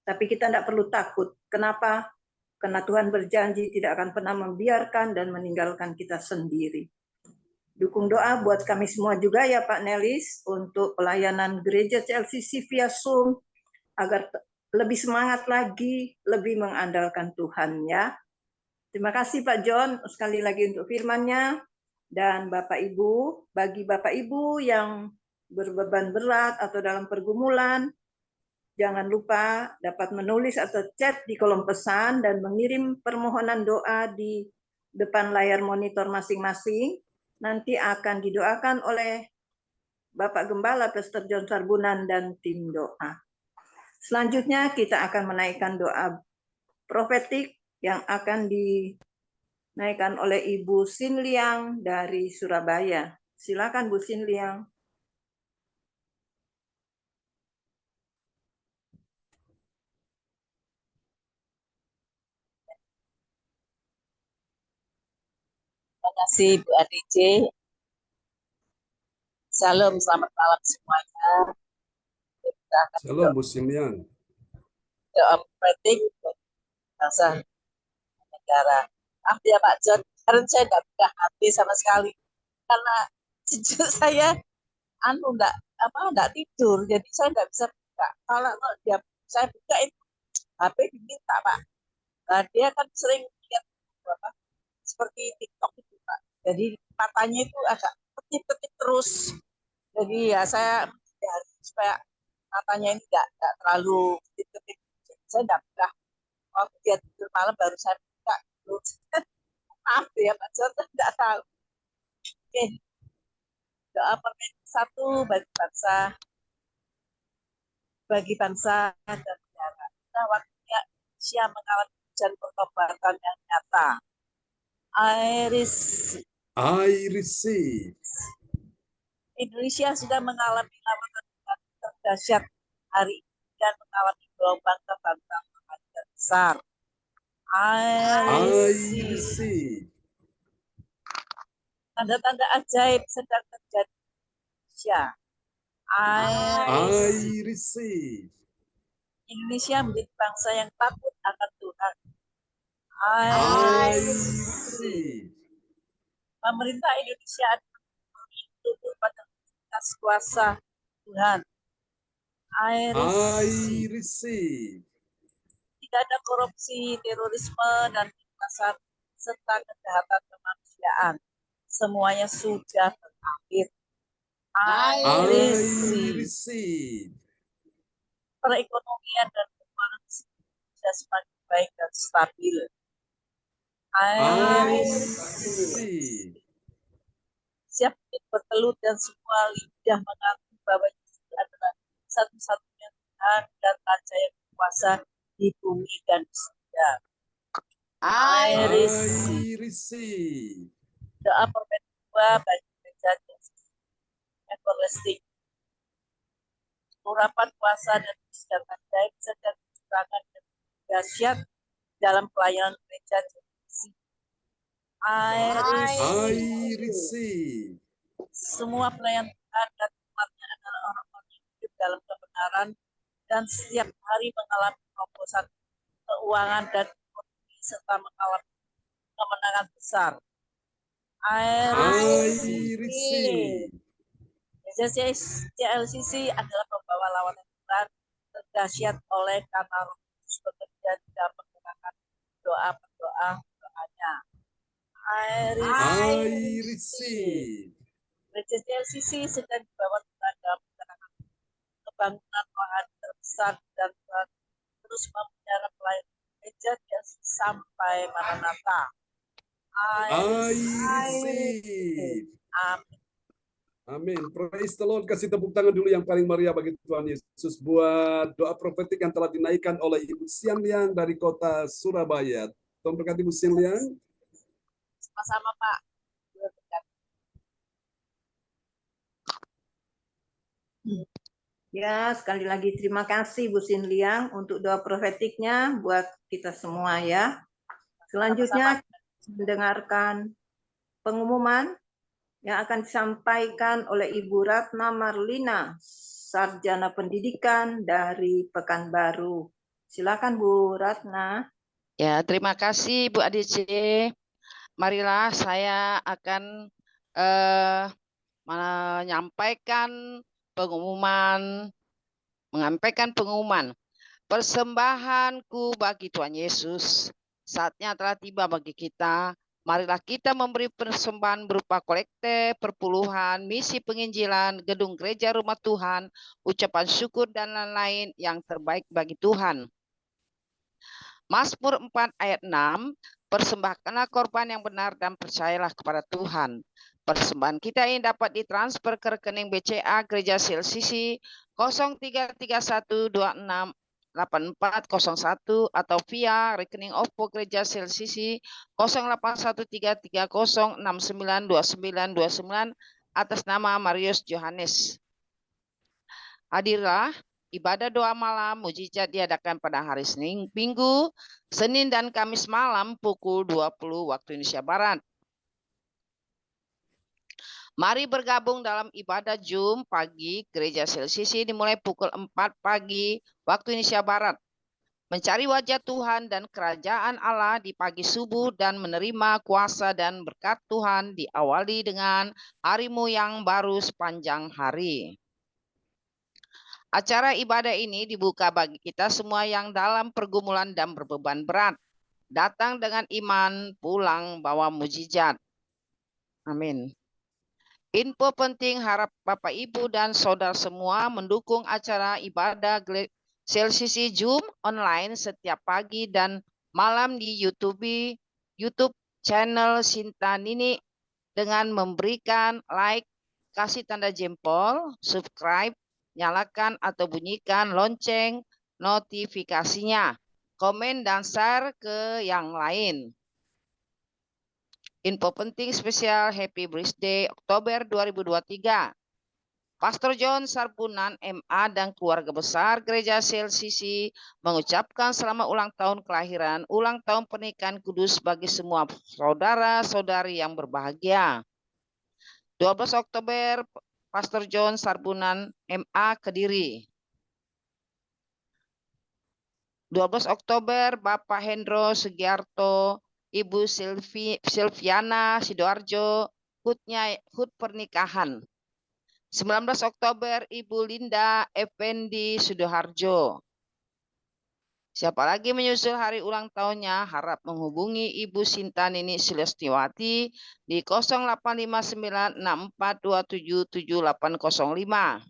Tapi kita tidak perlu takut. Kenapa? Karena Tuhan berjanji tidak akan pernah membiarkan dan meninggalkan kita sendiri. Dukung doa buat kami semua juga ya Pak Nelis, untuk pelayanan gereja CLCC via Zoom, agar lebih semangat lagi, lebih mengandalkan Tuhan ya. Terima kasih Pak John sekali lagi untuk firman-Nya. Dan Bapak Ibu, bagi Bapak Ibu yang berbeban berat atau dalam pergumulan, jangan lupa dapat menulis atau chat di kolom pesan dan mengirim permohonan doa di depan layar monitor masing-masing. Nanti akan didoakan oleh Bapak Gembala Pastor John Sarbunan dan tim doa. Selanjutnya kita akan menaikkan doa profetik yang akan dinaikkan oleh Ibu Sin Liang dari Surabaya. Silakan Bu Sin Liang. Terima kasih Bu ADC. Salam, selamat malam semuanya. Kita akan Shalom Bu Simian. doa profetik bangsa negara. Ya Pak John, karena saya tidak buka hati sama sekali karena jujur saya enggak tidur, jadi saya tidak bisa buka. Kalau saya buka itu HP diminta Pak. Nah, dia kan sering lihat seperti TikTok itu Pak. Jadi matanya itu agak ketip-ketip terus. Jadi ya saya supaya matanya ini tidak terlalu ketip-ketip. Saya tidak buka. Waktu dia tidur malam baru saya buka. Maaf ya Pak John, tidak tahu. Oke. Doa profetik 1 bagi bangsa dan negara. Nah, waktunya Indonesia mengalami hujan pertobatan yang nyata. I receive. Indonesia sudah mengalami lawatan terdahsyat hari ini dan mengalami gelombang kebangkitan yang besar. I receive. Tanda-tanda ajaib sedang terjadi di Indonesia. I receive. Indonesia menjadi bangsa yang takut akan Tuhan. I receive. Pemerintah Indonesia tunduk pada otoritas kuasa Tuhan. I receive. Tidak ada korupsi, terorisme, dan kekerasan serta kejahatan kemanusiaan. Semuanya sudah berakhir. I receive. Perekonomian dan keuangan sudah semakin baik dan stabil. I receive. Siap bertelut dan semua lidah mengaku bahwa Yesus adalah satu-satunya Tuhan dan Raja yang berkuasa di bumi dan di surga. I receive. Doa profetik 2 bagi gereja everlasting. Urapan kuasa dan kesehatan baik sedang dicurahkan dan dahsyat dalam pelayanan gereja. I receive. Semua pelayan Tuhan dan umatnya adalah orang-orang yang hidup dalam kebenaran dan setiap hari mengalami terobosan keuangan dan ekonomi serta mengalami kemenangan besar. I receive. CLCC adalah pembawa lawatan Tuhan terdahsyat oleh karena Roh Kudus bekerja dalam menggunakan doanya. I receive. Gereja CLCC sedang dibawa Tuhan dalam kebangkitan rohani terbesar dan Tuhan terus memelihara pelayanan gereja CLCC sampai Maranatha. I receive. Amin. Amin. Praise the Lord. Kasih tepuk tangan dulu yang paling meriah bagi Tuhan Yesus buat doa profetik yang telah dinaikkan oleh Ibu Sian Liang dari kota Surabaya. Tuhan berkati Ibu Sian Liang. Sama-sama, Pak. Ya, sekali lagi terima kasih Bu Sin Liang untuk doa profetiknya buat kita semua ya. Selanjutnya mendengarkan pengumuman yang akan disampaikan oleh Ibu Ratna Marlina, Sarjana Pendidikan dari Pekanbaru. Silakan Bu Ratna. Ya, terima kasih Bu ADC. Marilah saya akan menyampaikan menyampaikan pengumuman. Persembahanku bagi Tuhan Yesus. Saatnya telah tiba bagi kita. Marilah kita memberi persembahan berupa kolekte, perpuluhan, misi penginjilan, gedung gereja rumah Tuhan, ucapan syukur dan lain-lain yang terbaik bagi Tuhan. Mazmur 4 ayat 6, persembahkanlah korban yang benar dan percayalah kepada Tuhan. Persembahan kita ini dapat ditransfer ke rekening BCA Gereja CLCC 0331268401 atau via rekening OVO Gereja CLCC 081330692929 atas nama Marius Johannes. Hadirlah, ibadah doa malam mujizat diadakan pada hari Minggu, Senin dan Kamis malam pukul 20 waktu Indonesia Barat. Mari bergabung dalam ibadah Zoom pagi Gereja CLCC dimulai pukul 4 pagi waktu Indonesia Barat. Mencari wajah Tuhan dan kerajaan Allah di pagi subuh dan menerima kuasa dan berkat Tuhan diawali dengan harimu yang baru sepanjang hari. Acara ibadah ini dibuka bagi kita semua yang dalam pergumulan dan berbeban berat. Datang dengan iman, pulang bawa mujizat. Amin. Info penting, harap Bapak Ibu dan Saudara semua mendukung acara ibadah CLCC Zoom online setiap pagi dan malam di YouTube channel Sinta Nini dengan memberikan like, kasih tanda jempol, subscribe, nyalakan atau bunyikan lonceng notifikasinya, komen dan share ke yang lain. Info penting spesial Happy Birthday Oktober 2023. Pastor John Sarbunan MA dan keluarga besar Gereja CLCC mengucapkan selamat ulang tahun kelahiran, ulang tahun pernikahan kudus bagi semua saudara-saudari yang berbahagia. 12 Oktober Pastor John Sarbunan MA Kediri. 12 Oktober Bapak Hendro Sugiarto, Ibu Silviana Sidoarjo, hut pernikahan. 19 Oktober Ibu Linda Effendi Sidoarjo. Siapa lagi menyusul hari ulang tahunnya, harap menghubungi Ibu Sinta Nini Silestiwati di 085964277805.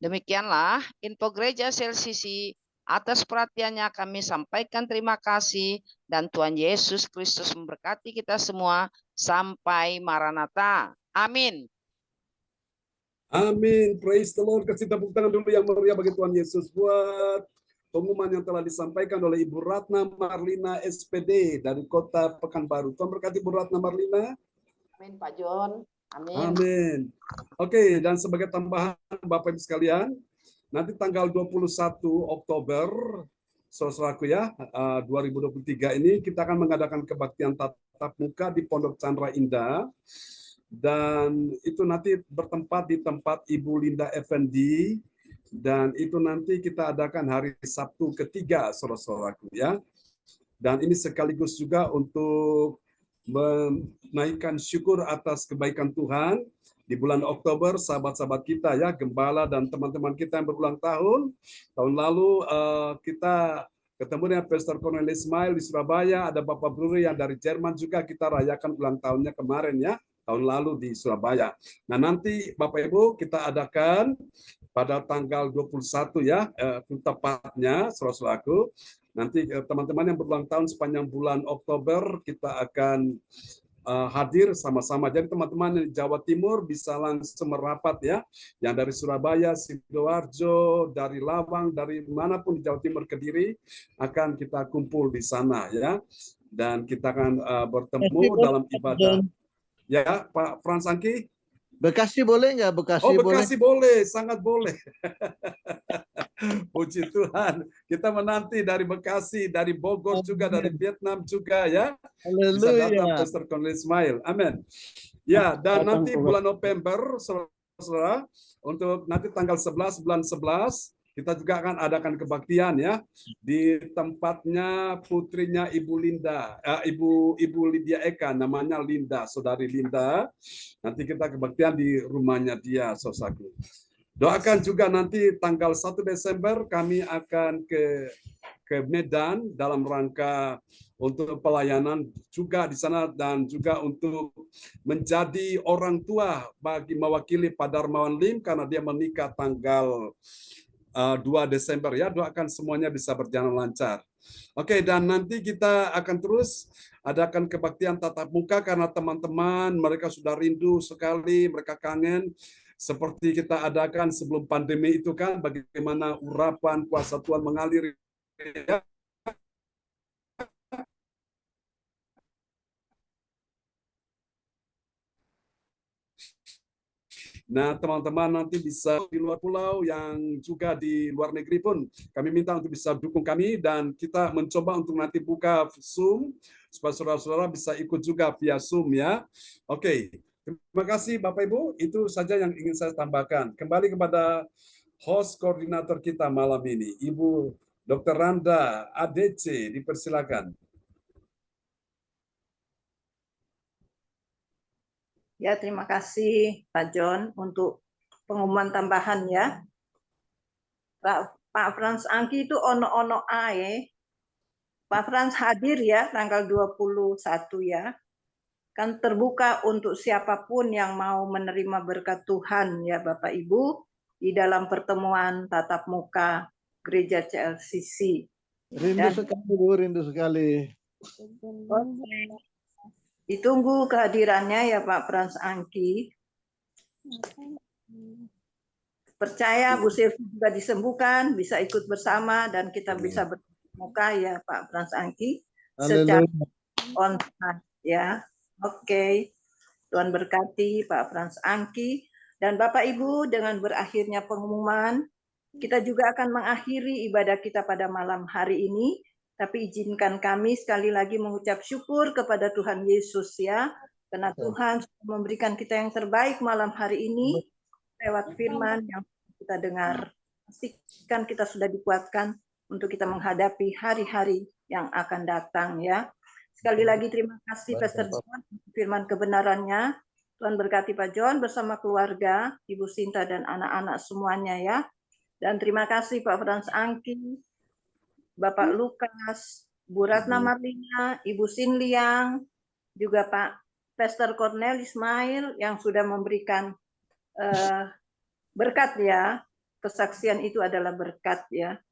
Demikianlah info Gereja CLCC. Atas perhatiannya kami sampaikan terima kasih dan Tuhan Yesus Kristus memberkati kita semua sampai Maranatha. Amin. Amin. Praise the Lord. Kasih tepuk tangan dulu yang meriah bagi Tuhan Yesus buat pengumuman yang telah disampaikan oleh Ibu Ratna Marlina SPD dari kota Pekanbaru. Tuhan berkati Ibu Ratna Marlina. Amin Pak John. Amin. Amin. Oke, dan sebagai tambahan Bapak Ibu sekalian, nanti tanggal 21 Oktober, saudaraku ya, 2023 ini kita akan mengadakan kebaktian tatap muka di Pondok Chandra Indah. Dan itu nanti bertempat di tempat Ibu Linda Effendi. Dan itu nanti kita adakan hari Sabtu ketiga, saudara-saudaraku ya. Dan ini sekaligus juga untuk menaikkan syukur atas kebaikan Tuhan. Di bulan Oktober, sahabat-sahabat kita ya, gembala dan teman-teman kita yang berulang tahun. Tahun lalu kita ketemu dengan Pastor Cornelis Ismail di Surabaya, ada Bapak Bruri yang dari Jerman juga kita rayakan ulang tahunnya kemarin ya, tahun lalu di Surabaya. Nah nanti Bapak Ibu kita adakan pada tanggal 21 ya, tepatnya saudara-saudaraku. Nanti teman-teman yang berulang tahun sepanjang bulan Oktober kita akan hadir sama-sama. Jadi teman-teman di Jawa Timur bisa langsung merapat ya. Yang dari Surabaya, Sidoarjo, dari Lawang, dari manapun di Jawa Timur, Kediri, akan kita kumpul di sana ya. Dan kita akan bertemu dalam ibadah. Ya, Pak Frans Angki. Bekasi boleh nggak? Bekasi, oh, Bekasi boleh, sangat boleh. Puji Tuhan, kita menanti dari Bekasi, dari Bogor juga, dari Vietnam juga ya. Bisa datang Pastor Cornelius Ismail. Amin. Ya, dan nanti bulan November, saudara, untuk nanti tanggal 11 bulan 11 kita juga akan adakan kebaktian ya di tempatnya putrinya Ibu Linda, Ibu Lydia Eka, namanya Linda, saudari Linda. Nanti kita kebaktian di rumahnya dia, saudaraku. Doakan juga nanti tanggal 1 Desember kami akan ke Medan dalam rangka untuk pelayanan juga di sana dan juga untuk menjadi orang tua bagi mewakili Pak Darmawan Lim karena dia menikah tanggal 2 Desember ya. Doakan semuanya bisa berjalan lancar. Oke, dan nanti kita akan terus adakan kebaktian tatap muka karena teman-teman mereka sudah rindu sekali, mereka kangen. Seperti kita adakan sebelum pandemi itu kan, bagaimana urapan kuasa Tuhan mengalir. Ya. Nah, teman-teman nanti bisa di luar pulau yang juga di luar negeri pun kami minta untuk bisa dukung kami dan kita mencoba untuk nanti buka Zoom supaya saudara-saudara bisa ikut juga via Zoom ya. Oke, terima kasih Bapak Ibu, itu saja yang ingin saya tambahkan. Kembali kepada host koordinator kita malam ini, Ibu Dr. Randa ADC, dipersilakan. Ya, terima kasih Pak John untuk pengumuman tambahan ya. Pak Frans Angki itu ono-ono ae. Pak Frans hadir ya tanggal 21 ya. Kan terbuka untuk siapapun yang mau menerima berkat Tuhan ya Bapak Ibu di dalam pertemuan tatap muka Gereja CLCC. Rindu sekali Bu, rindu sekali. Ditunggu kehadirannya ya Pak Frans Angki. Percaya Bu Sylvie juga disembuhkan, bisa ikut bersama dan kita bisa bermuka ya Pak Frans Angki secara online ya. Oke. Tuhan berkati Pak Frans Angki dan Bapak Ibu, dengan berakhirnya pengumuman, kita juga akan mengakhiri ibadah kita pada malam hari ini. Tapi izinkan kami sekali lagi mengucap syukur kepada Tuhan Yesus ya, karena Tuhan memberikan kita yang terbaik malam hari ini lewat firman yang kita dengar. Pastikan kita sudah dikuatkan untuk kita menghadapi hari-hari yang akan datang ya. Sekali lagi terima kasih Pastor John untuk firman kebenarannya. Tuhan berkati Pak John bersama keluarga, Ibu Sinta dan anak-anak semuanya ya. Dan terima kasih Pak Frans Angki, Bapak Lukas, Bu Ratna Marlina, Ibu Sin Liang, juga Pak Pastor Cornelius Ismail yang sudah memberikan berkat ya. Kesaksian itu adalah berkat ya.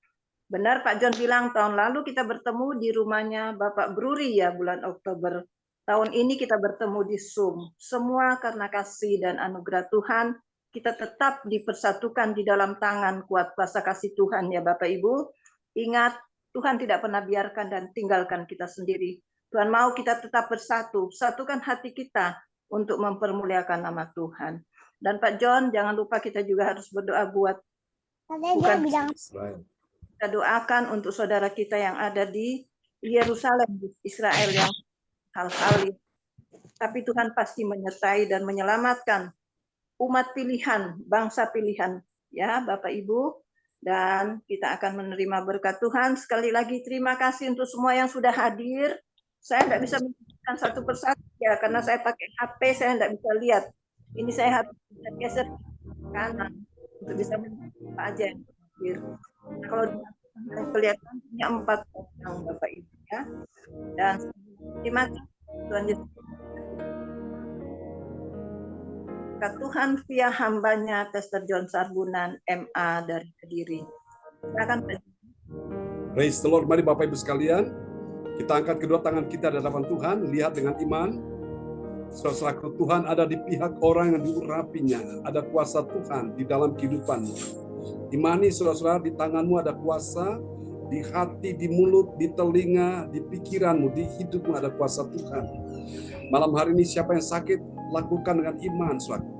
Benar Pak John bilang tahun lalu kita bertemu di rumahnya Bapak Bruri ya bulan Oktober. Tahun ini kita bertemu di Zoom. Semua karena kasih dan anugerah Tuhan, kita tetap dipersatukan di dalam tangan kuat kuasa kasih Tuhan ya Bapak Ibu. Ingat, Tuhan tidak pernah biarkan dan tinggalkan kita sendiri. Tuhan mau kita tetap bersatu, satukan hati kita untuk mempermuliakan nama Tuhan. Dan Pak John, jangan lupa kita juga harus berdoa buat kita doakan untuk saudara kita yang ada di Yerusalem, Israel yang hal-hal. Tapi Tuhan pasti menyertai dan menyelamatkan umat pilihan, bangsa pilihan, ya Bapak Ibu. Dan kita akan menerima berkat Tuhan. Sekali lagi terima kasih untuk semua yang sudah hadir. Saya tidak bisa menyebutkan satu persatu ya, karena saya pakai HP, saya tidak bisa lihat. Ini saya harus geser ke kanan untuk bisa melihat apa aja yang hadir. Nah, kalau kelihatan punya 4 orang Bapak Ibu ya. Dan terima kasih Tuhan Yesus. berkat Tuhan via hambanya Pastor John Sarbunan MA dari Kediri. Silakan Pak. Praise the Lord. Mari Bapak Ibu sekalian, kita angkat kedua tangan kita di hadapan Tuhan, lihat dengan iman. Saudara-saudaraku, Tuhan ada di pihak orang yang diurapinya, ada kuasa Tuhan di dalam kehidupanmu. Imani saudara-saudara, di tanganmu ada kuasa, di hati, di mulut, di telinga, di pikiranmu, di hidupmu ada kuasa Tuhan. Malam hari ini siapa yang sakit, lakukan dengan iman, saudara.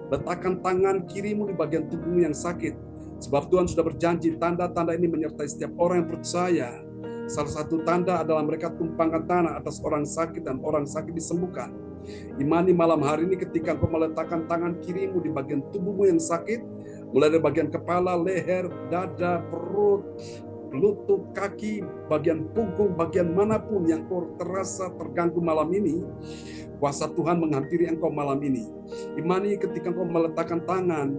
Letakkan tangan kirimu di bagian tubuhmu yang sakit. Sebab Tuhan sudah berjanji, tanda-tanda ini menyertai setiap orang yang percaya. Salah satu tanda adalah mereka tumpangkan tanah atas orang sakit dan orang sakit disembuhkan. Imani malam hari ini ketika engkau meletakkan tangan kirimu di bagian tubuhmu yang sakit, mulai dari bagian kepala, leher, dada, perut, lutut, kaki, bagian punggung, bagian manapun yang kau terasa terganggu malam ini, kuasa Tuhan menghampiri engkau malam ini. Imani ketika engkau meletakkan tangan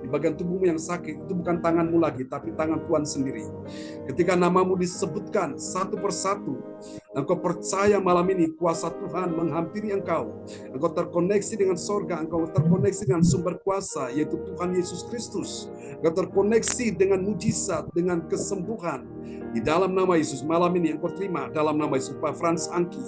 di bagian tubuhmu yang sakit, itu bukan tanganmu lagi, tapi tangan Tuhan sendiri. Ketika namamu disebutkan satu persatu, engkau percaya malam ini kuasa Tuhan menghampiri engkau. Engkau terkoneksi dengan sorga, engkau terkoneksi dengan sumber kuasa, yaitu Tuhan Yesus Kristus. Engkau terkoneksi dengan mujizat, dengan kesembuhan. Di dalam nama Yesus, malam ini engkau terima dalam nama Yesus. Pak Frans Angki,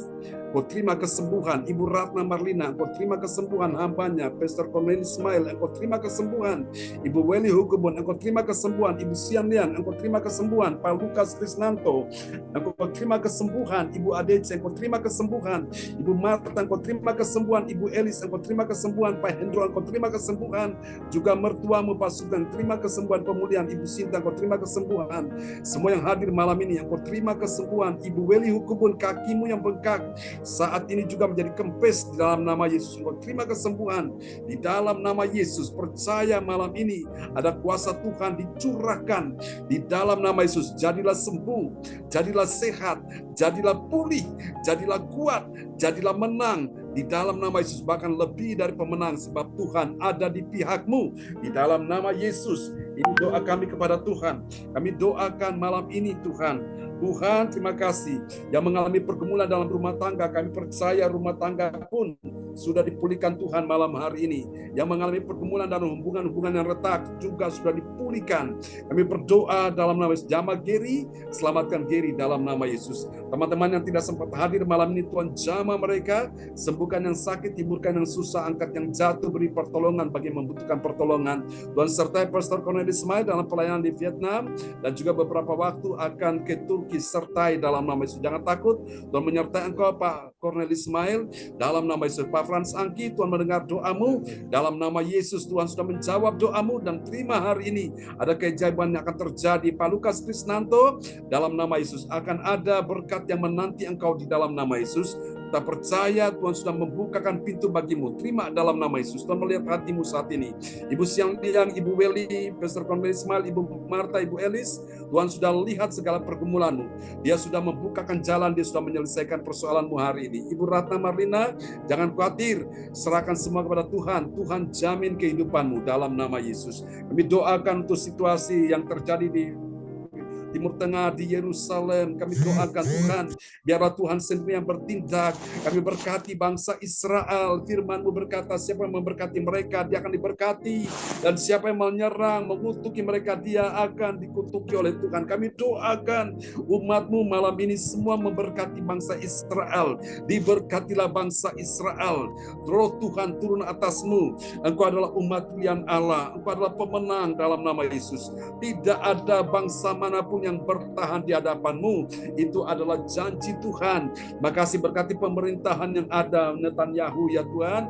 engkau terima kesembuhan. Ibu Ratna Marlina, engkau terima kesembuhan hambanya. Pastor Cornelius Ismail, engkau terima kesembuhan. Ibu Welly Hukubun, engkau terima kesembuhan. Ibu Sian Lian, engkau terima kesembuhan. Pak Lukas Krisnanto, engkau terima kesembuhan. Ibu Adece, engkau terima kesembuhan. Ibu Marta, engkau terima kesembuhan. Ibu Elis, engkau terima kesembuhan. Pak Hendro, engkau terima kesembuhan. Juga mertuamu Pak Sugeng, terima kesembuhan pemulihan. Ibu Sinta, engkau terima kesembuhan. Semua yang hadir malam ini, engkau terima kesembuhan. Ibu Welly Hukubun, kakimu yang bengkak saat ini juga menjadi kempes di dalam nama Yesus. Engkau terima kesembuhan di dalam nama Yesus. Percaya malam ini ada kuasa Tuhan dicurahkan di dalam nama Yesus. Jadilah sembuh, jadilah sehat, jadilah pulih, jadilah kuat, jadilah menang di dalam nama Yesus. Bahkan lebih dari pemenang, sebab Tuhan ada di pihakmu di dalam nama Yesus. Ini doa kami kepada Tuhan. Kami doakan malam ini Tuhan. Tuhan, terima kasih yang mengalami pergumulan dalam rumah tangga. Kami percaya rumah tangga pun sudah dipulihkan Tuhan malam hari ini. Yang mengalami pergumulan dalam hubungan-hubungan yang retak juga sudah dipulihkan. Kami berdoa dalam nama Yesus. Jamah Geri, selamatkan Geri dalam nama Yesus. Teman-teman yang tidak sempat hadir malam ini, Tuhan jamah mereka, sembuhkan yang sakit, hiburkan yang susah, angkat yang jatuh, beri pertolongan bagi yang membutuhkan pertolongan. Tuhan sertai Pastor Cornelius Ismail dalam pelayanan di Vietnam, dan juga beberapa waktu akan ke Turki, sertai dalam nama Yesus. Jangan takut, Tuhan menyertai engkau Pak Cornelius Ismail dalam nama Yesus. Pak Frans Angki, Tuhan mendengar doamu dalam nama Yesus. Tuhan sudah menjawab doamu dan terima hari ini ada keajaiban yang akan terjadi. Pak Lukas Krisnanto dalam nama Yesus, akan ada berkat yang menanti engkau di dalam nama Yesus. Kita percaya Tuhan sudah membukakan pintu bagimu. Terima dalam nama Yesus. Tuhan melihat hatimu saat ini. Ibu Siang Liang, Ibu Welly, Pastor Cornelius Ismail, Ibu Marta, Ibu Elis, Tuhan sudah lihat segala pergumulanmu. Dia sudah membukakan jalan, dia sudah menyelesaikan persoalanmu hari ini. Ibu Ratna Marlina, jangan khawatir, serahkan semua kepada Tuhan. Tuhan jamin kehidupanmu dalam nama Yesus. Kami doakan untuk situasi yang terjadi di Timur Tengah, di Yerusalem. Kami doakan Tuhan, biarlah Tuhan sendiri yang bertindak. Kami berkati bangsa Israel. Firman-Mu berkata, siapa yang memberkati mereka, dia akan diberkati. Dan siapa yang menyerang, mengutuki mereka, dia akan dikutuki oleh Tuhan. Kami doakan umat-Mu malam ini semua memberkati bangsa Israel. Diberkatilah bangsa Israel. Roh Tuhan turun atasmu. Engkau adalah umat pilihan Allah. Engkau adalah pemenang dalam nama Yesus. Tidak ada bangsa manapun yang bertahan di hadapanmu. Itu adalah janji Tuhan. Makasih berkati pemerintahan yang ada, Netanyahu ya Tuhan.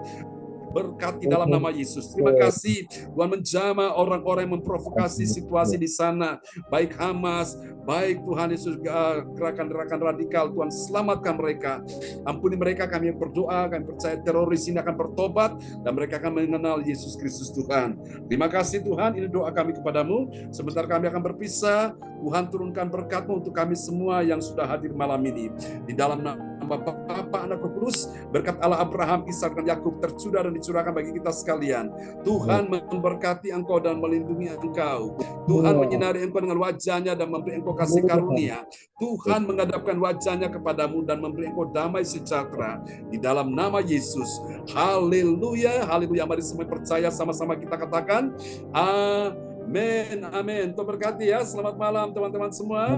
Berkati dalam nama Yesus. Terima kasih Tuhan menjamah orang-orang yang memprovokasi situasi di sana, baik Hamas, baik Tuhan Yesus gerakan-gerakan radikal. Tuhan selamatkan mereka, ampuni mereka. Kami berdoa, kami percaya teroris ini akan bertobat dan mereka akan mengenal Yesus Kristus Tuhan. Terima kasih Tuhan, ini doa kami kepadamu. Sebentar kami akan berpisah. Tuhan turunkan berkat-Mu untuk kami semua yang sudah hadir malam ini. Di dalam nama Bapa, Anak, Roh Kudus, berkat Allah Abraham, Ishak dan Yakub tercurah dan dicurahkan bagi kita sekalian. Tuhan memberkati engkau dan melindungi engkau. Tuhan menyinari engkau dengan wajahnya dan memberi engkau kasih karunia. Tuhan menghadapkan wajahnya kepadamu dan memberi engkau damai sejahtera. Di dalam nama Yesus. Haleluya, haleluya. Mari semua percaya sama-sama kita katakan, amin, amin. Tuhan berkati ya. Selamat malam teman-teman semua.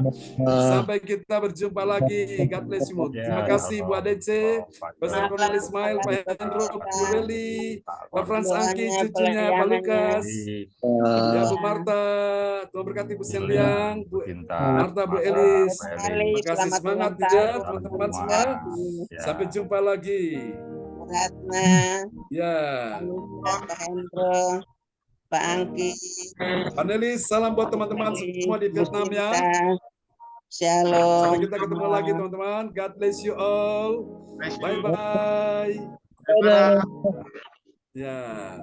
Sampai kita berjumpa lagi. God bless you. Terima kasih Bu Adece, Pastor Cornel Ismail, Pak Hendro, Bu Reli, Pak Frans Angki, cucunya Pak Lukas, ya Bu Marta. Tuhan berkati Bu Senliang, Bu Marta, Bu Elis. Terima kasih, semangat ya teman-teman semua. Sampai jumpa lagi. Ya. Pak Hendro, Pak Angki. Panelis, salam buat teman-teman semua di Vietnam ya. Shalom. Sampai kita ketemu lagi teman-teman. God bless you all. Bye-bye. Bye-bye. Ya.